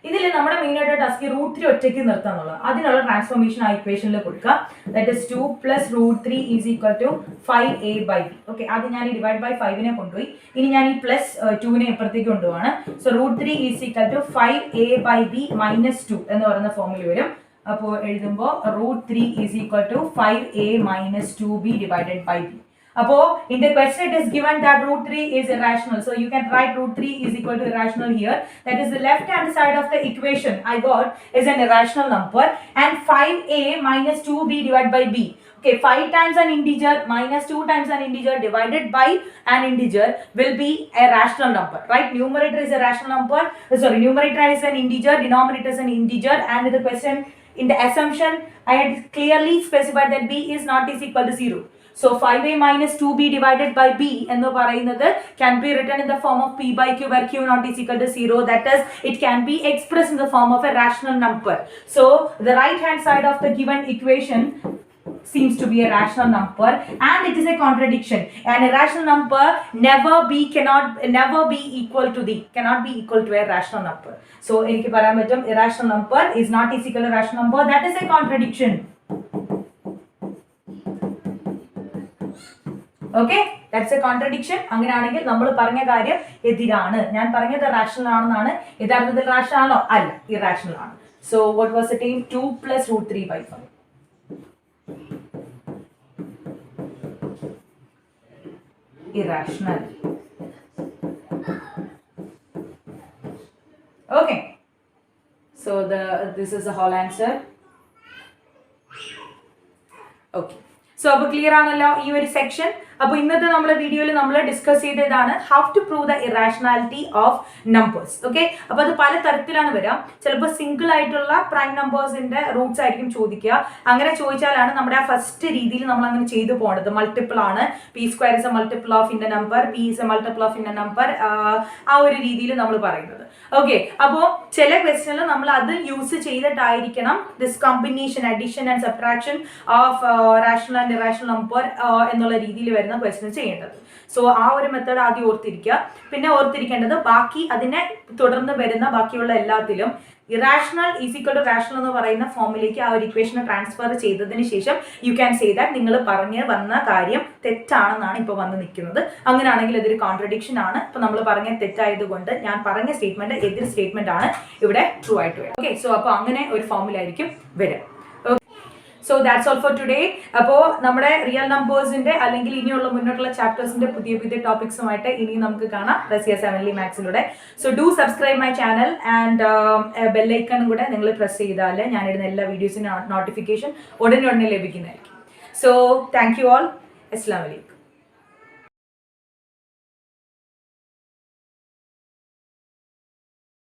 ഇതിൽ നമ്മുടെ മെയിൻ ആയിട്ട് ടാസ്ക് √3 ഒറ്റയ്ക്ക് നിർത്താന്നുള്ളത്. അതിനുള്ള ട്രാൻസ്ഫോർമേഷൻ ആ ഇക്വേഷനിൽ കൊടുക്കുക. That is 2 + √3 is equal to 5a/b. Okay, അത് ഞാൻ ഈ ഡിവൈഡ് ബൈ 5നെ കൊണ്ടുപോയി. ഇനി ഞാൻ ഈ +2നെ ഇപ്പുറത്തേക്ക് കൊണ്ടുപോവാണ്. So √3 is equal to 5a/b - 2 എന്ന് പറയുന്ന ഫോമിൽ വരും. അപ്പോൾ എഴുതുമ്പോൾ √3 is equal to 5a - 2b divided by b. Apo in the question it is given that √3 is irrational, so you can write √3 is equal to irrational here. That is the left hand side of the equation I got is an irrational number, and 5a - 2b divided by b. Okay, 5 times an integer minus 2 times an integer divided by an integer will be a rational number, right? Numerator is a rational number, numerator is an integer, denominator is an integer, and in the question in the assumption I had clearly specified that b is not is equal to 0. So 5a - 2b divided by b എന്ന് പറയുന്നത് can be written in the form of p/q, where q not is equal to 0. That is, it can be expressed in the form of a rational number. So the right hand side of the given equation seems to be a rational number, and it is a contradiction. An irrational number cannot be equal to a rational number. So എനിക്ക് പറയാൻ പറ്റും irrational number is not is equal to rational number. That is a contradiction. Okay, that's A contradiction. അങ്ങനെയാണെങ്കിൽ നമ്മൾ പറഞ്ഞ കാര്യം എതിരാണ്. ഞാൻ പറഞ്ഞത് റാഷണൽ ആണെന്നാണ്, യഥാർത്ഥത്തിൽ റാഷണൽ ആണോ? അല്ല, ഇറാഷണൽ ആണ്. So what was it? 2 + √3 by 5. Irrational. Okay, so this is the whole answer. Okay, so അപ്പോൾ ക്ലിയർ ആണല്ലോ ഈ ഒരു സെക്ഷൻ. അപ്പോൾ ഇന്നത്തെ നമ്മുടെ വീഡിയോയിൽ നമ്മൾ ഡിസ്കസ് ചെയ്തതാണ് how to prove the irrationality of numbers. Okay, അപ്പോൾ അത് പല തരത്തിലാണ് വരാം. ചിലപ്പോൾ സിംഗിൾ ആയിട്ടുള്ള പ്രൈം നമ്പേഴ്സിന്റെ റൂട്ട്സ് ആയിരിക്കും ചോദിക്കുക. അങ്ങനെ ചോദിച്ചാലാണ് നമ്മുടെ ആ ഫസ്റ്റ് രീതിയിൽ നമ്മൾ അങ്ങനെ ചെയ്തു പോകേണ്ടത്. മൾട്ടിപ്പിൾ ആണ്, p² is A multiple of in A number, p is A multiple of in A number, ആ ഒരു രീതിയിൽ നമ്മൾ പറയുന്നത്. ഓക്കെ, അപ്പോൾ ചില ക്വസ്റ്റ്യനിൽ നമ്മൾ അത് യൂസ് ചെയ്തിട്ടായിരിക്കണം this combination, addition and subtraction of rational and irrational number എന്നുള്ള രീതിയിൽ വരുന്ന ക്വസ്റ്റ്യൻ ചെയ്യേണ്ടത്. സോ ആ ഒരു മെത്തേഡ് ആദ്യം ഓർത്തിരിക്കുക. പിന്നെ ഓർത്തിരിക്കേണ്ടത് ബാക്കി അതിനെ തുടർന്ന് വരുന്ന ബാക്കിയുള്ള എല്ലാത്തിലും irrational is equal to rational എന്ന് പറയുന്ന ഫോമിലേക്ക് ആ ഒരു ഇക്വേഷനെ ട്രാൻസ്ഫർ ചെയ്തതിന് ശേഷം യു ക്യാൻ സേ ദാറ്റ് നിങ്ങൾ പറഞ്ഞ് വന്ന കാര്യം തെറ്റാണെന്നാണ് ഇപ്പോൾ വന്ന് നിൽക്കുന്നത്. അങ്ങനെയാണെങ്കിൽ ഇതൊരു കോൺട്രഡിക്ഷൻ ആണ്. ഇപ്പൊ നമ്മൾ പറഞ്ഞ തെറ്റായതുകൊണ്ട് ഞാൻ പറഞ്ഞ സ്റ്റേറ്റ്മെന്റ് എതിർ സ്റ്റേറ്റ്മെന്റ് ആണ് ഇവിടെ ട്രൂ ആയിട്ട് വരും. ഓക്കെ, സോ അപ്പോൾ അങ്ങനെ ഒരു ഫോമിലായിരിക്കും വരിക. So that's all for today. അപ്പോൾ നമ്മുടെ റിയൽ നമ്പേഴ്സിന്റെ അല്ലെങ്കിൽ ഇനിയുള്ള മുന്നോട്ടുള്ള ചാപ്റ്റേഴ്സിന്റെ പുതിയ പുതിയ ടോപ്പിക്സുമായിട്ട് ഇനി നമുക്ക് കാണാം റസിയ സെവൻലി മാത്സിലൂടെ. So do subscribe my channel and ബെല്ലൈക്കണും കൂടെ നിങ്ങൾ പ്രസ് ചെയ്താൽ ഞാനിടുന്ന എല്ലാ വീഡിയോസിനും നോട്ടിഫിക്കേഷൻ ഉടനെ ലഭിക്കുന്നതായിരിക്കും. So thank you all. അസ്സലാമു അലൈക്കും.